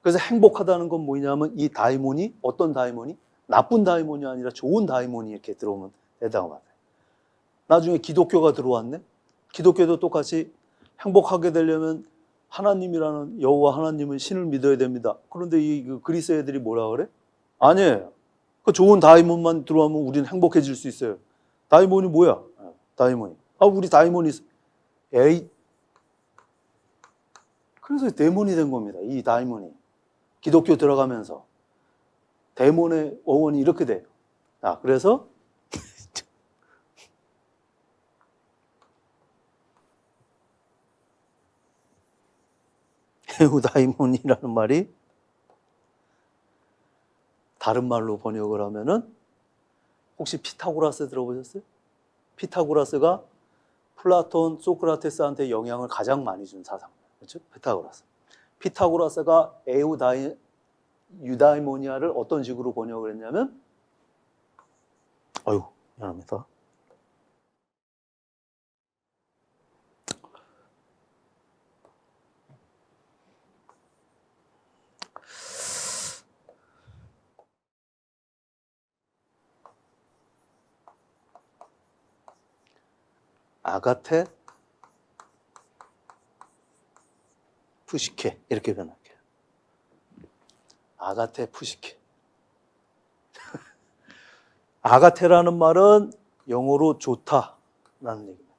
그래서 행복하다는 건 뭐냐면 이 다이몬이 어떤 다이몬이 나쁜 다이몬이 아니라 좋은 다이몬이 이렇게 들어오면 된다고 봐요. 나중에 기독교가 들어왔네. 기독교도 똑같이 행복하게 되려면 하나님이라는 여호와 하나님은 신을 믿어야 됩니다. 그런데 이 그리스 애들이 뭐라 그래? 아니에요. 그 좋은 다이몬만 들어오면 우리는 행복해질 수 있어요. 다이몬이 뭐야? 다이몬이. 우리 다이몬이 있어. 에이. 그래서 데몬이 된 겁니다. 이 다이몬이. 기독교 들어가면서. 데몬의 어원이 이렇게 돼요. 그래서 에우다이몬이라는 말이 다른 말로 번역을 하면은 혹시 피타고라스 들어보셨어요? 피타고라스가 플라톤, 소크라테스한테 영향을 가장 많이 준 사상. 그렇죠? 피타고라스. 피타고라스가 유다이모니아를 어떤 식으로 번역을 했냐면 미안합니다. 아가테 푸시케 이렇게 변할게요. 아가테 푸시케. 아가테라는 말은 영어로 좋다라는 얘기입니다.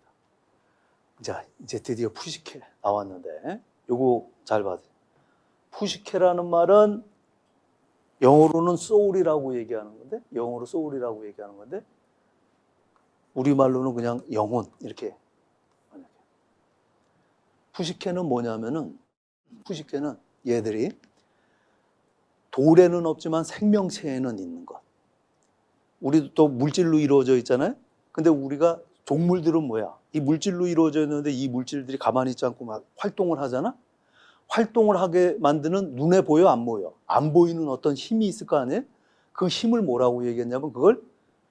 자, 이제 드디어 푸시케 나왔는데 요거 잘 봐세요. 푸시케라는 말은 영어로는 소울이라고 얘기하는 건데 영어로 소울이라고 얘기하는 건데 우리말로는 그냥 영혼 이렇게. 푸시케는 뭐냐면은 푸시케는 얘들이 돌에는 없지만 생명체에는 있는 것. 우리도 또 물질로 이루어져 있잖아요. 근데 우리가 동물들은 뭐야? 이 물질로 이루어져 있는데 이 물질들이 가만히 있지 않고 막 활동을 하잖아. 활동을 하게 만드는 눈에 보여 안 보여? 안 보이는 어떤 힘이 있을 거 아니에요? 그 힘을 뭐라고 얘기했냐면 그걸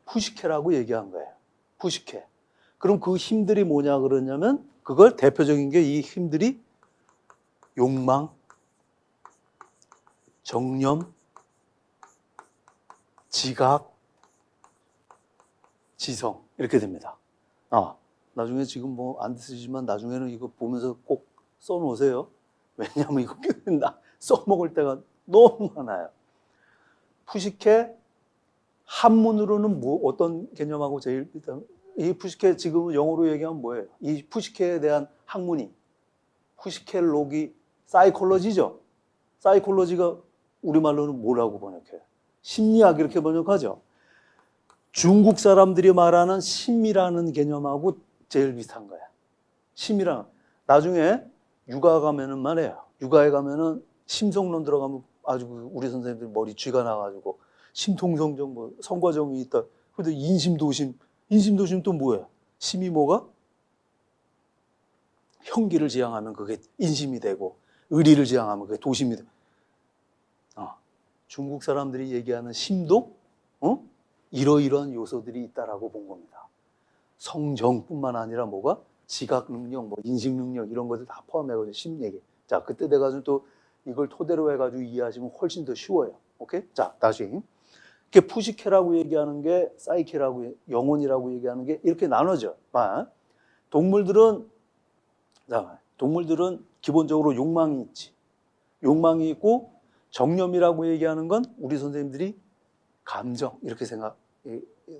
푸시케라고 얘기한 거예요. 푸시케. 그럼 그 힘들이 뭐냐 그러냐면 그걸 대표적인 게 이 힘들이 욕망, 정념, 지각, 지성 이렇게 됩니다. 나중에 지금 뭐 안 쓰지만 나중에는 이거 보면서 꼭 써놓으세요. 왜냐하면 이거 써먹을 때가 너무 많아요. 푸시케 한문으로는 어떤 개념하고 제일 이 푸시케 지금 영어로 얘기하면 뭐예요? 이 푸시케에 대한 학문이 푸시케록이 사이콜로지죠. 사이콜로지가 우리말로는 뭐라고 번역해요? 심리학 이렇게 번역하죠. 중국 사람들이 말하는 심이라는 개념하고 제일 비슷한 거야. 심이랑 나중에 육아 가면은 말이에요. 육아에 가면은 심성론 들어가면 아주 우리 선생님들 머리 쥐가 나가지고 심통성정 뭐 성과정이 있다. 근데 인심도심 또 뭐야? 심이 뭐가? 형기를 지향하면 그게 인심이 되고 의리를 지향하면 그게 도심이 돼. 중국 사람들이 얘기하는 심도 이러이러한 요소들이 있다라고 본 겁니다. 성정뿐만 아니라 뭐가? 지각 능력, 뭐 인식 능력 이런 것들 다 포함해가지고 심 얘기. 자, 그때 돼가지고 또 이걸 토대로 해가지고 이해하시면 훨씬 더 쉬워요. 오케이? 자, 다시. 이렇게 푸시케라고 얘기하는 게 사이케라고 영혼이라고 얘기하는 게 이렇게 나눠져. 동물들은 기본적으로 욕망이 있지. 욕망이 있고 정념이라고 얘기하는 건 우리 선생님들이 감정 이렇게 생각해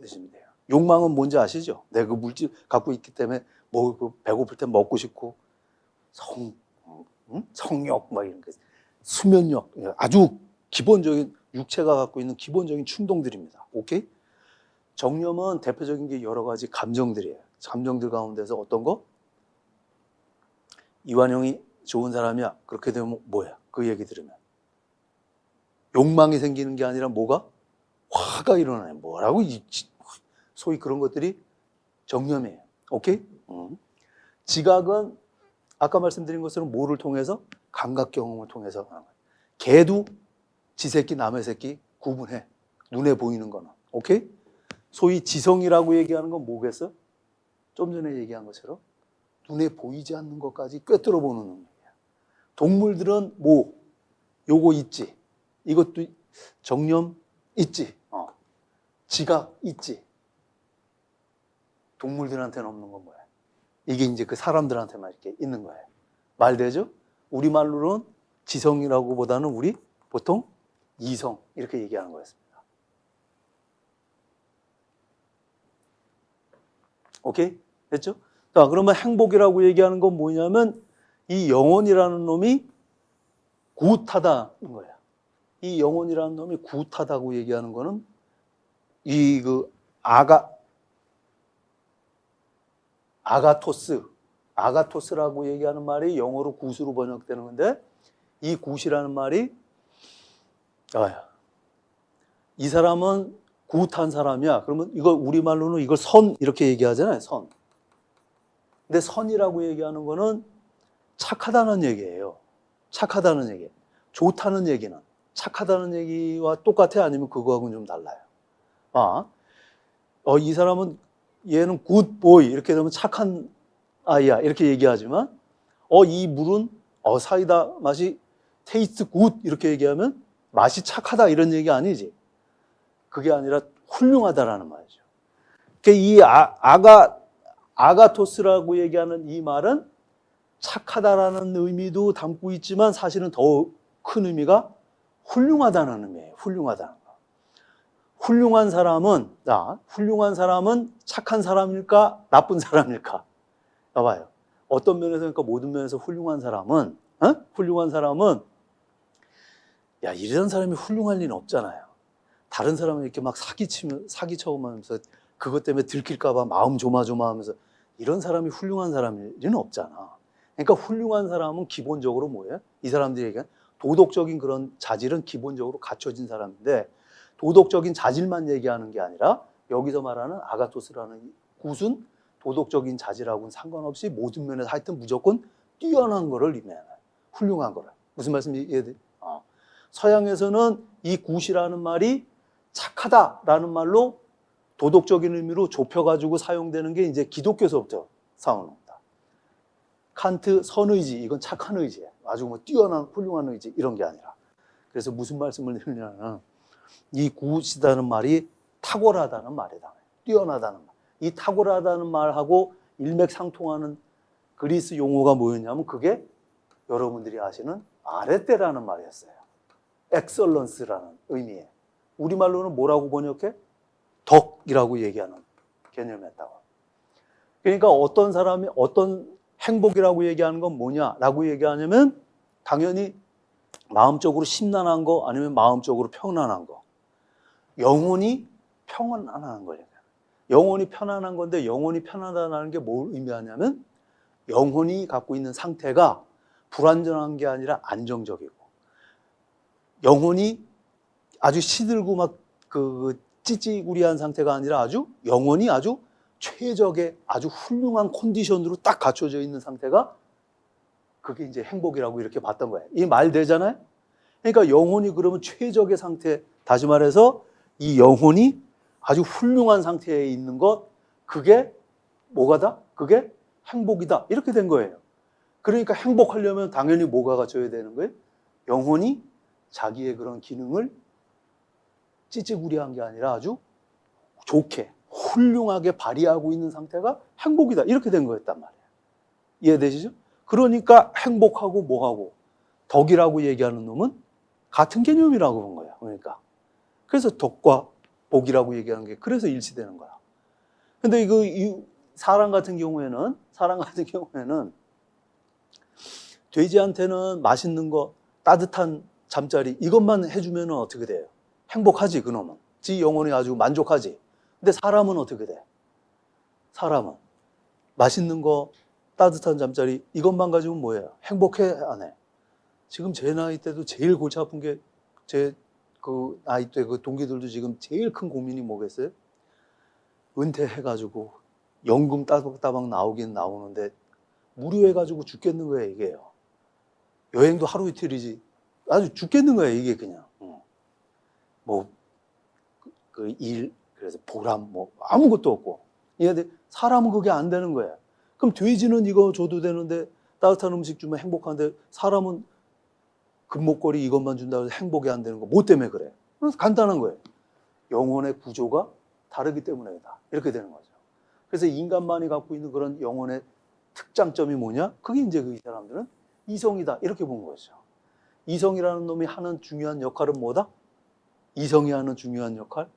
주시면 돼요. 욕망은 뭔지 아시죠? 내가 그 물질 갖고 있기 때문에 뭐 배고플 때 먹고 싶고 성욕 막 이런 게 수면욕 아주 기본적인 육체가 갖고 있는 기본적인 충동들입니다. 오케이? 정념은 대표적인 게 여러 가지 감정들이에요. 감정들 가운데서 어떤 거? 이완용이 좋은 사람이야. 그렇게 되면 뭐야? 그 얘기 들으면 욕망이 생기는 게 아니라 뭐가? 화가 일어나요. 뭐라고? 소위 그런 것들이 정념이에요. 오케이? 지각은 아까 말씀드린 것처럼 뭐를 통해서? 감각 경험을 통해서 하는 거예요. 개도 지 새끼 남의 새끼 구분해. 눈에 보이는 거는. 오케이? 소위 지성이라고 얘기하는 건 뭐겠어? 좀 전에 얘기한 것처럼 눈에 보이지 않는 것까지 꿰뚫어 보는 능력이야. 동물들은 뭐 요거 있지. 이것도 정념 있지. 지각 있지. 동물들한테는 없는 건 뭐야? 이게 이제 그 사람들한테만 이렇게 있는 거예요. 말되죠? 우리말로는 지성이라고 보다는 우리 보통 이성 이렇게 얘기하는 거였습니다. 오케이? 됐죠? 자, 그러면 행복이라고 얘기하는 건 뭐냐면 이 영혼이라는 놈이 굿하다는 거야. 이 영혼이라는 놈이 굿하다고 얘기하는 거는 이 그 아가토스라고 얘기하는 말이 영어로 굿으로 번역되는 건데 이 굿이라는 말이 이 사람은 굿한 사람이야. 그러면 이거 우리말로는 이걸 선 이렇게 얘기하잖아요. 선. 근데 선이라고 얘기하는 거는 착하다는 얘기예요. 착하다는 얘기. 좋다는 얘기는 착하다는 얘기와 똑같아? 아니면 그거하고는 좀 달라요? 이 사람은 얘는 굿보이 이렇게 되면 착한 아이야 이렇게 얘기하지만 이 물은 사이다 맛이 테이스트 굿 이렇게 얘기하면 맛이 착하다 이런 얘기 아니지. 그게 아니라 훌륭하다라는 말이죠. 이 아가토스라고 얘기하는 이 말은 착하다라는 의미도 담고 있지만 사실은 더 큰 의미가 훌륭하다는 의미예요. 훌륭하다는 거. 훌륭한 사람은 착한 사람일까? 나쁜 사람일까? 봐봐요. 어떤 면에서 그러니까 모든 면에서 훌륭한 사람은 야, 이런 사람이 훌륭할 리는 없잖아요. 다른 사람은 이렇게 막 사기쳐오면서 그것 때문에 들킬까봐 마음 조마조마하면서 이런 사람이 훌륭한 사람일 리는 없잖아. 그러니까 훌륭한 사람은 기본적으로 뭐예요? 이 사람들이 얘기한 도덕적인 그런 자질은 기본적으로 갖춰진 사람인데 도덕적인 자질만 얘기하는 게 아니라 여기서 말하는 아가토스라는 굿은 도덕적인 자질하고는 상관없이 모든 면에서 하여튼 무조건 뛰어난 거를 의미하는 훌륭한 거를. 무슨 말씀인지 이해돼? 서양에서는 이 굿이라는 말이 착하다라는 말로 도덕적인 의미로 좁혀가지고 사용되는 게 이제 기독교에서부터 사용합니다. 칸트 선의지, 이건 착한 의지예요. 아주 뭐 뛰어난 훌륭한 의지 이런 게 아니라. 그래서 무슨 말씀을 드리냐면 이 굿이라는 말이 탁월하다는 말이다. 뛰어나다는 말. 이 탁월하다는 말하고 일맥상통하는 그리스 용어가 뭐였냐면 그게 여러분들이 아시는 아레테라는 말이었어요. 엑설런스라는 의미에. 우리말로는 뭐라고 번역해? 덕이라고 얘기하는 개념이었다고. 그러니까 어떤 사람이 어떤 행복이라고 얘기하는 건 뭐냐라고 얘기하냐면 당연히 마음적으로 심란한 거 아니면 마음적으로 평안한 거. 영혼이 평안한 거예요. 영혼이 편안한 건데 영혼이 편안하다는 게 뭘 의미하냐면 영혼이 갖고 있는 상태가 불완전한 게 아니라 안정적이고 영혼이 아주 시들고 막 찌찌구리한 상태가 아니라 아주 영혼이 아주 최적의 아주 훌륭한 컨디션으로 딱 갖춰져 있는 상태가 그게 이제 행복이라고 이렇게 봤던 거예요. 이 말 되잖아요? 그러니까 영혼이 그러면 최적의 상태, 다시 말해서 이 영혼이 아주 훌륭한 상태에 있는 것, 그게 뭐가다? 그게 행복이다. 이렇게 된 거예요. 그러니까 행복하려면 당연히 뭐가 갖춰야 되는 거예요? 영혼이 자기의 그런 기능을 찌찌구리한 게 아니라 아주 좋게 훌륭하게 발휘하고 있는 상태가 행복이다. 이렇게 된 거였단 말이에요. 이해되시죠? 그러니까 행복하고 뭐하고 덕이라고 얘기하는 놈은 같은 개념이라고 본 거예요. 그러니까 그래서 덕과 복이라고 얘기하는 게 그래서 일치되는 거야. 근데 이 사람 같은 경우에는 돼지한테는 맛있는 거, 따뜻한 잠자리 이것만 해주면 어떻게 돼요? 행복하지, 그놈은. 지 영혼이 아주 만족하지. 근데 사람은 어떻게 돼? 사람은 맛있는 거, 따뜻한 잠자리 이것만 가지면 뭐예요? 행복해, 안 해? 지금 제 나이 때도 제일 골치 아픈 게 제 그 나이 때 그 동기들도 지금 제일 큰 고민이 뭐겠어요? 은퇴해가지고 연금 따박따박 나오긴 나오는데 무료해가지고 죽겠는 거예요, 이게요. 여행도 하루 이틀이지. 아주 죽겠는 거예요, 이게 그냥. 뭐, 그 일, 그래서 보람, 뭐, 아무것도 없고. 근데 사람은 그게 안 되는 거예요. 그럼 돼지는 이거 줘도 되는데, 따뜻한 음식 주면 행복한데, 사람은 금목걸이 이것만 준다고 해서 행복이 안 되는 거. 뭐 때문에 그래? 간단한 거예요. 영혼의 구조가 다르기 때문에다. 이렇게 되는 거죠. 그래서 인간만이 갖고 있는 그런 영혼의 특장점이 뭐냐? 그게 이제 이 사람들은 이성이다. 이렇게 본 거죠. 이성이라는 놈이 하는 중요한 역할은 뭐다? 이성이 하는 중요한 역할?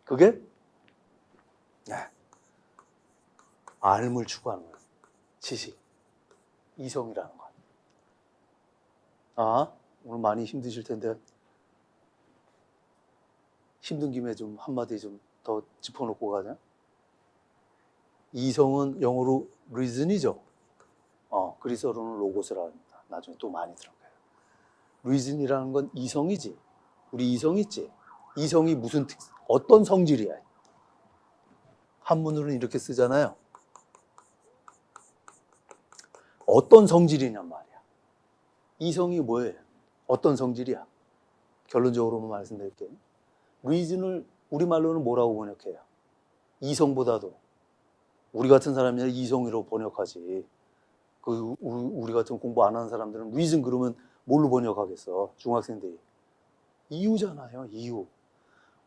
그게 알을 추구하는 거예요. 지식. 이성이라는 거. 아, 오늘 많이 힘드실 텐데 힘든 김에 좀 한마디 좀 더 짚어놓고 가자. 이성은 영어로 reason이죠. 그리스어로는 로고스라 합니다. 나중에 또 많이 들은 거예요. reason이라는 건 이성이지. 우리 이성 있지. 이성이 무슨 어떤 성질이야. 한문으로는 이렇게 쓰잖아요. 어떤 성질이냔 말이야. 이성이 뭐예요? 어떤 성질이야? 결론적으로만 말씀드릴게요. reason을 우리말로는 뭐라고 번역해요? 이성보다도 우리 같은 사람이 이성으로 번역하지. 우리 같은 공부 안 하는 사람들은 reason 그러면 뭘로 번역하겠어? 중학생들이. 이유잖아요, 이유.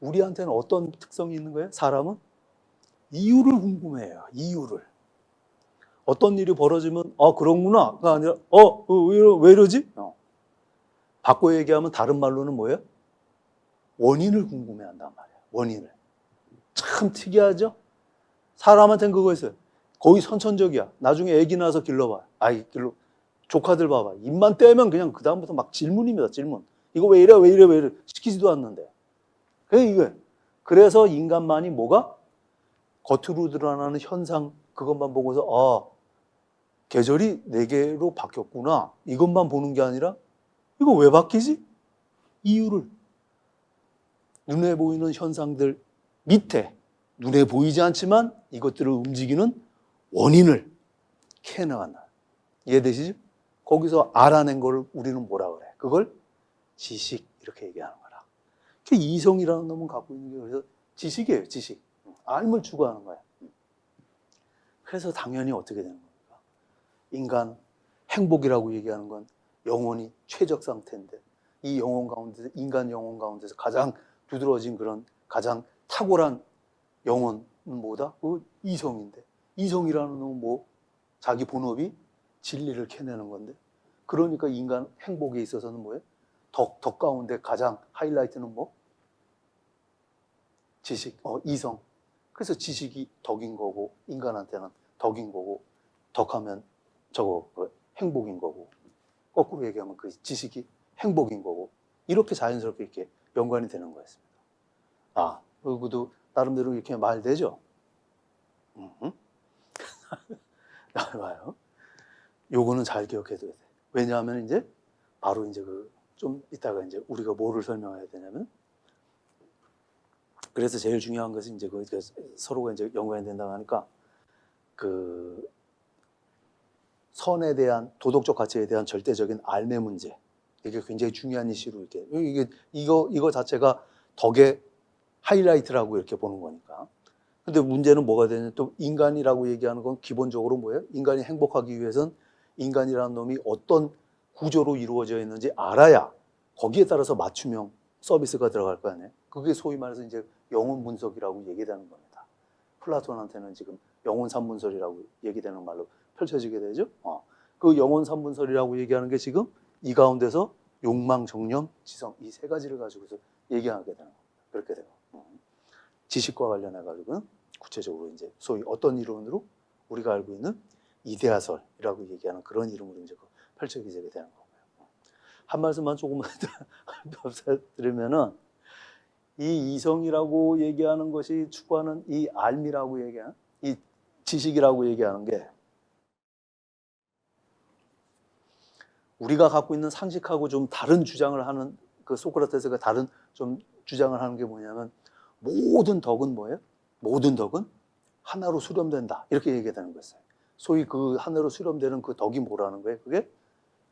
우리한테는 어떤 특성이 있는 거예요? 사람은 이유를 궁금해해요, 이유를. 어떤 일이 벌어지면, 그런구나가 아니라, 왜 이러지? 바꿔 얘기하면 다른 말로는 뭐예요? 원인을 궁금해 한단 말이에요, 원인을. 참 특이하죠? 사람한테는 그거 있어요. 거의 선천적이야. 나중에 애기 낳아서 길러봐. 조카들 봐봐. 입만 떼면 그냥 그다음부터 막 질문입니다, 질문. 이거 왜 이래, 왜 이래, 왜 이래. 시키지도 않는데. 그래서 인간만이 뭐가? 겉으로 드러나는 현상, 그것만 보고서, 계절이 4개로 바뀌었구나. 이것만 보는 게 아니라, 이거 왜 바뀌지? 이유를. 눈에 보이는 현상들 밑에, 눈에 보이지 않지만 이것들을 움직이는 원인을 캐나간다. 이해되시죠? 거기서 알아낸 걸 우리는 뭐라 그래? 그걸 지식, 이렇게 얘기하는 거라. 이성이라는 놈은 갖고 있는 게 그래서 지식이에요, 지식. 알물 추구하는 거야. 그래서 당연히 어떻게 되는 겁니까? 인간 행복이라고 얘기하는 건 영혼이 최적 상태인데, 이 영혼 가운데서, 인간 영혼 가운데서 가장 두드러진 그런 가장 탁월한 영혼은 뭐다? 그 이성인데, 이성이라는 놈은 뭐 자기 본업이 진리를 캐내는 건데, 그러니까 인간 행복에 있어서는 뭐예요? 덕 가운데 가장 하이라이트는 뭐? 지식, 이성. 그래서 지식이 덕인 거고, 인간한테는 덕인 거고, 덕하면 행복인 거고, 거꾸로 얘기하면 그 지식이 행복인 거고, 이렇게 자연스럽게 이렇게 연관이 되는 거였습니다. 그리고도 나름대로 이렇게 말되죠? 봐요. 요거는 잘 기억해둬야 돼. 왜냐하면 이제 바로 이제 좀 이따가 이제 우리가 뭐를 설명해야 되냐면, 그래서 제일 중요한 것은 이제 서로가 이제 연관이 된다고 하니까 선에 대한 도덕적 가치에 대한 절대적인 알매 문제, 이게 굉장히 중요한 이슈로 이거 자체가 덕의 하이라이트라고 이렇게 보는 거니까. 근데 문제는 뭐가 되냐면, 또 인간이라고 얘기하는 건 기본적으로 뭐예요? 인간이 행복하기 위해선 인간이라는 놈이 어떤 구조로 이루어져 있는지 알아야 거기에 따라서 맞춤형 서비스가 들어갈 거 아니에요? 그게 소위 말해서 이제 영혼 분석이라고 얘기되는 겁니다. 플라톤한테는 지금 영혼 삼분설이라고 얘기되는 말로 펼쳐지게 되죠. 그 영혼 삼분설이라고 얘기하는 게 지금 이 가운데서 욕망, 정념, 지성, 이 3가지를 가지고서 얘기하게 되는 겁니다. 그렇게 돼요. 지식과 관련해 가지고는 구체적으로 이제 소위 어떤 이론으로 우리가 알고 있는 이데아설이라고 얘기하는 그런 이름으로 이제 펼쳐지게 되는 거고요. 한 말씀만 조금만 더 드리면은 이 이성이라고 얘기하는 것이 추구하는 이 알미라고 얘기하는 이 지식이라고 얘기하는 게 우리가 갖고 있는 상식하고 좀 다른 주장을 하는 그 소크라테스가 다른 좀 주장을 하는 게 뭐냐면 모든 덕은 뭐예요? 모든 덕은 하나로 수렴된다. 이렇게 얘기하는 거였어요. 소위 그 하나로 수렴되는 그 덕이 뭐라는 거예요? 그게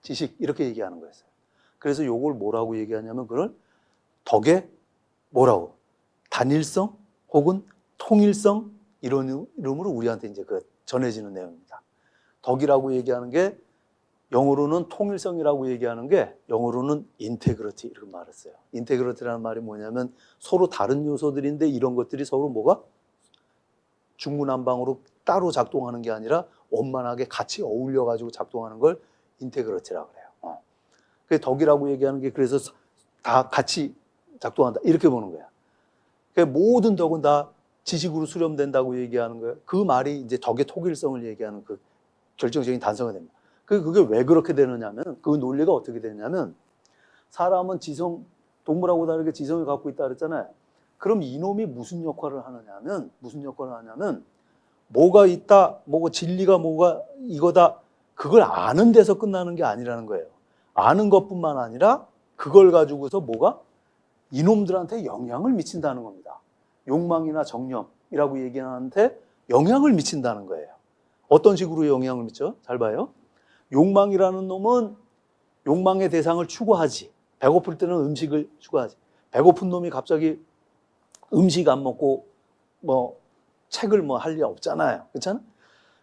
지식 이렇게 얘기하는 거였어요. 그래서 요걸 뭐라고 얘기하냐면 그걸 덕의 뭐라고? 단일성 혹은 통일성 이런 이름으로 우리한테 이제 그 전해지는 내용입니다. 덕이라고 얘기하는 게 영어로는 통일성이라고 얘기하는 게 영어로는 인테그리티 이렇게 말했어요. 인테그리티라는 말이 뭐냐면 서로 다른 요소들인데 이런 것들이 서로 뭐가 중구난방으로 따로 작동하는 게 아니라 원만하게 같이 어울려 가지고 작동하는 걸 인테그리티라고 그래요. 그 덕이라고 얘기하는 게 그래서 다 같이 작동한다 이렇게 보는 거야. 그러니까 모든 덕은 다 지식으로 수렴된다고 얘기하는 거예요. 그 말이 이제 덕의 통일성을 얘기하는 그 결정적인 단서가 됩니다. 그게 왜 그렇게 되느냐면 그 논리가 어떻게 되냐면 사람은 지성, 동물하고 다르게 지성을 갖고 있다 그랬잖아요. 그럼 이놈이 무슨 역할을 하냐면 뭐가 있다, 뭐가 진리가 뭐가 이거다 그걸 아는 데서 끝나는 게 아니라는 거예요. 아는 것뿐만 아니라 그걸 가지고서 뭐가 이놈들한테 영향을 미친다는 겁니다. 욕망이나 정념이라고 얘기하는데 영향을 미친다는 거예요. 어떤 식으로 영향을 미쳐? 잘 봐요. 욕망이라는 놈은 욕망의 대상을 추구하지. 배고플 때는 음식을 추구하지. 배고픈 놈이 갑자기 음식 안 먹고 뭐 책을 뭐 할 리 없잖아요. 그렇잖아?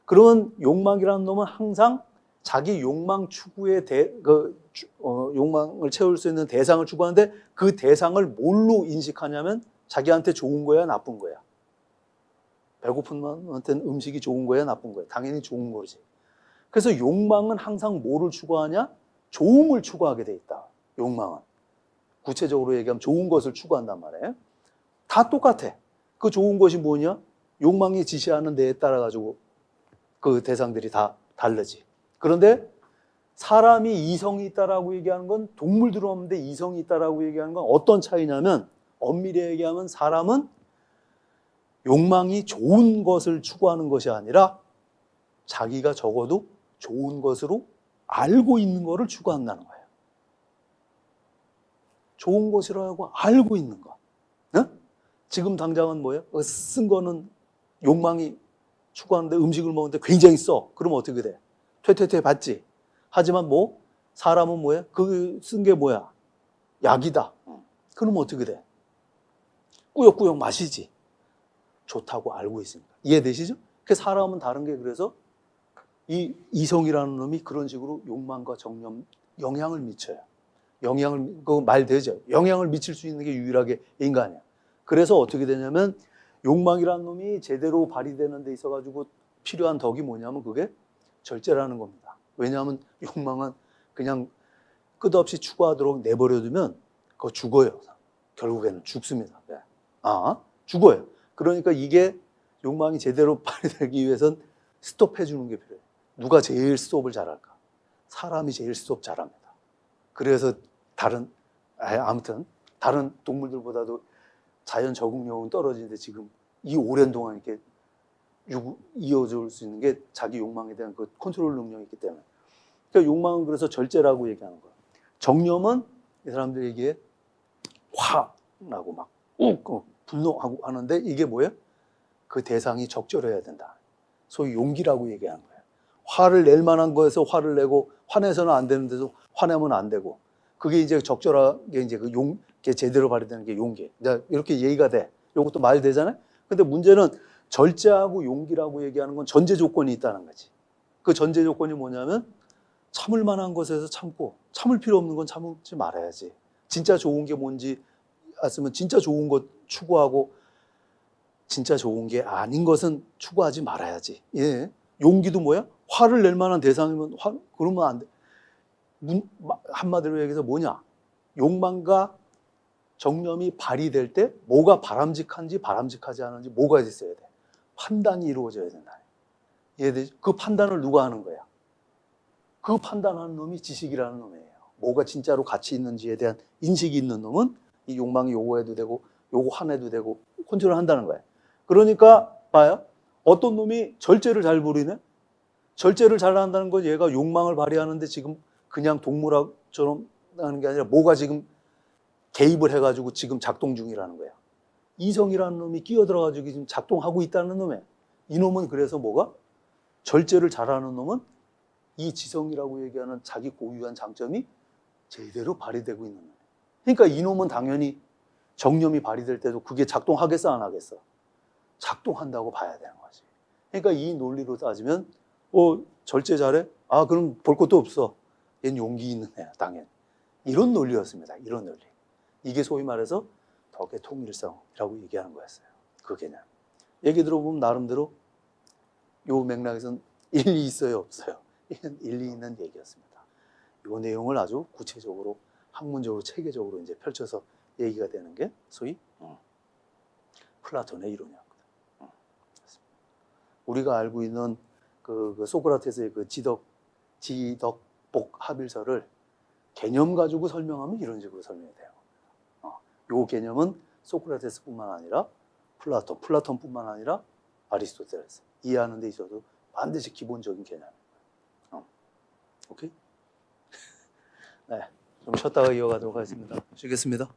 그러면 욕망이라는 놈은 항상 자기 욕망 추구의 욕망을 채울 수 있는 대상을 추구하는데 그 대상을 뭘로 인식하냐면 자기한테 좋은 거야, 나쁜 거야. 배고픈 놈한테는 음식이 좋은 거야, 나쁜 거야. 당연히 좋은 거지. 그래서 욕망은 항상 뭐를 추구하냐? 좋음을 추구하게 돼 있다. 욕망은. 구체적으로 얘기하면 좋은 것을 추구한단 말이에요. 다 똑같아. 그 좋은 것이 뭐냐? 욕망이 지시하는 데에 따라 가지고 그 대상들이 다 다르지. 그런데 사람이 이성이 있다라고 얘기하는 건 동물들은 없는데 이성이 있다라고 얘기하는 건 어떤 차이냐면 엄밀히 얘기하면 사람은 욕망이 좋은 것을 추구하는 것이 아니라 자기가 적어도 좋은 것으로 알고 있는 것을 추구한다는 거예요. 좋은 것이라고 알고 있는 것. 네? 지금 당장은 뭐예요? 쓴 거는 욕망이 추구하는데 음식을 먹는데 굉장히 써. 그러면 어떻게 돼? 퇴퇴퇴 받지. 하지만 뭐 사람은 뭐야? 그 쓴 게 뭐야? 약이다. 그러면 어떻게 돼? 꾸역꾸역 마시지. 좋다고 알고 있으니까. 이해되시죠? 그 사람은 다른 게 그래서 이 이성이라는 놈이 그런 식으로 욕망과 정념 영향을 미쳐요. 그 말 되죠. 영향을 미칠 수 있는 게 유일하게 인간이야. 그래서 어떻게 되냐면 욕망이라는 놈이 제대로 발휘되는 데 있어가지고 필요한 덕이 뭐냐면 그게 절제라는 겁니다. 왜냐하면 욕망은 그냥 끝없이 추구하도록 내버려두면 그거 죽어요. 결국에는 죽습니다. 죽어요. 그러니까 이게 욕망이 제대로 발휘되기 위해선 스톱해 주는 게 필요해요. 누가 제일 스톱을 잘할까? 사람이 제일 스톱 잘합니다. 그래서 아무튼 다른 동물들보다도 자연 적응력은 떨어지는데 지금 이 오랜 동안 이렇게 이어줄 수 있는 게 자기 욕망에 대한 그 컨트롤 능력이 있기 때문에. 그러니까 욕망은 그래서 절제라고 얘기하는 거예요. 정념은 이 사람들 얘기에 화나고 막 분노하고 하는데 이게 뭐예요? 그 대상이 적절해야 된다. 소위 용기라고 얘기하는 거예요. 화를 낼 만한 거에서 화를 내고 화내서는 안 되는 데서 화내면 안 되고 그게 이제 적절하게 이제 그 게 제대로 발휘되는 게 용기. 이렇게 얘기가 돼. 이것도 말 되잖아요. 근데 문제는 절제하고 용기라고 얘기하는 건 전제 조건이 있다는 거지. 그 전제 조건이 뭐냐면 참을 만한 것에서 참고 참을 필요 없는 건 참지 말아야지. 진짜 좋은 게 뭔지 알았으면 진짜 좋은 것 추구하고 진짜 좋은 게 아닌 것은 추구하지 말아야지. 예. 용기도 뭐야? 화를 낼 만한 대상이면 그러면 안 돼. 한마디로 얘기해서 뭐냐? 욕망과 정념이 발휘될 때 뭐가 바람직한지 바람직하지 않은지 뭐가 있어야 돼? 판단이 이루어져야 된다. 이해되죠? 그 판단을 누가 하는 거야? 그 판단하는 놈이 지식이라는 놈이에요. 뭐가 진짜로 가치 있는지에 대한 인식이 있는 놈은 이 욕망이 요거 해도 되고 요거 안 해도 되고 컨트롤 한다는 거예요. 그러니까 봐요. 어떤 놈이 절제를 잘 부리네? 절제를 잘 한다는 건 얘가 욕망을 발휘하는데 지금 그냥 동물처럼 하는 게 아니라 뭐가 지금 개입을 해가지고 지금 작동 중이라는 거예요. 이성이라는 놈이 끼어들어가지고 지금 작동하고 있다는 놈이에요. 이놈은 그래서 뭐가? 절제를 잘하는 놈은 이 지성이라고 얘기하는 자기 고유한 장점이 제대로 발휘되고 있는 거예요. 그러니까 이놈은 당연히 정념이 발휘될 때도 그게 작동하겠어 안 하겠어? 작동한다고 봐야 되는 거지. 그러니까 이 논리로 따지면 절제 잘해? 아 그럼 볼 것도 없어. 얘는 용기 있는 애야 당연히. 이런 논리였습니다. 이런 논리. 이게 소위 말해서 덕의 통일성이라고 얘기하는 거였어요. 그 개념. 얘기 들어보면 나름대로 요 맥락에서는 일리 있어요 없어요? 이건 일리 있는 얘기였습니다. 이 내용을 아주 구체적으로 학문적으로 체계적으로 이제 펼쳐서 얘기가 되는 게 소위 플라톤의 이론이었거든. 우리가 알고 있는 그 소크라테스의 그 지덕복 합일설을 개념 가지고 설명하면 이런 식으로 설명이 돼요. 요 개념은 소크라테스뿐만 아니라 플라톤뿐만 아니라 아리스토텔레스 이해하는 데 있어서 반드시 기본적인 개념이에요. 오케이? 네, 좀 쉬었다가 이어가도록 하겠습니다. 쉬겠습니다.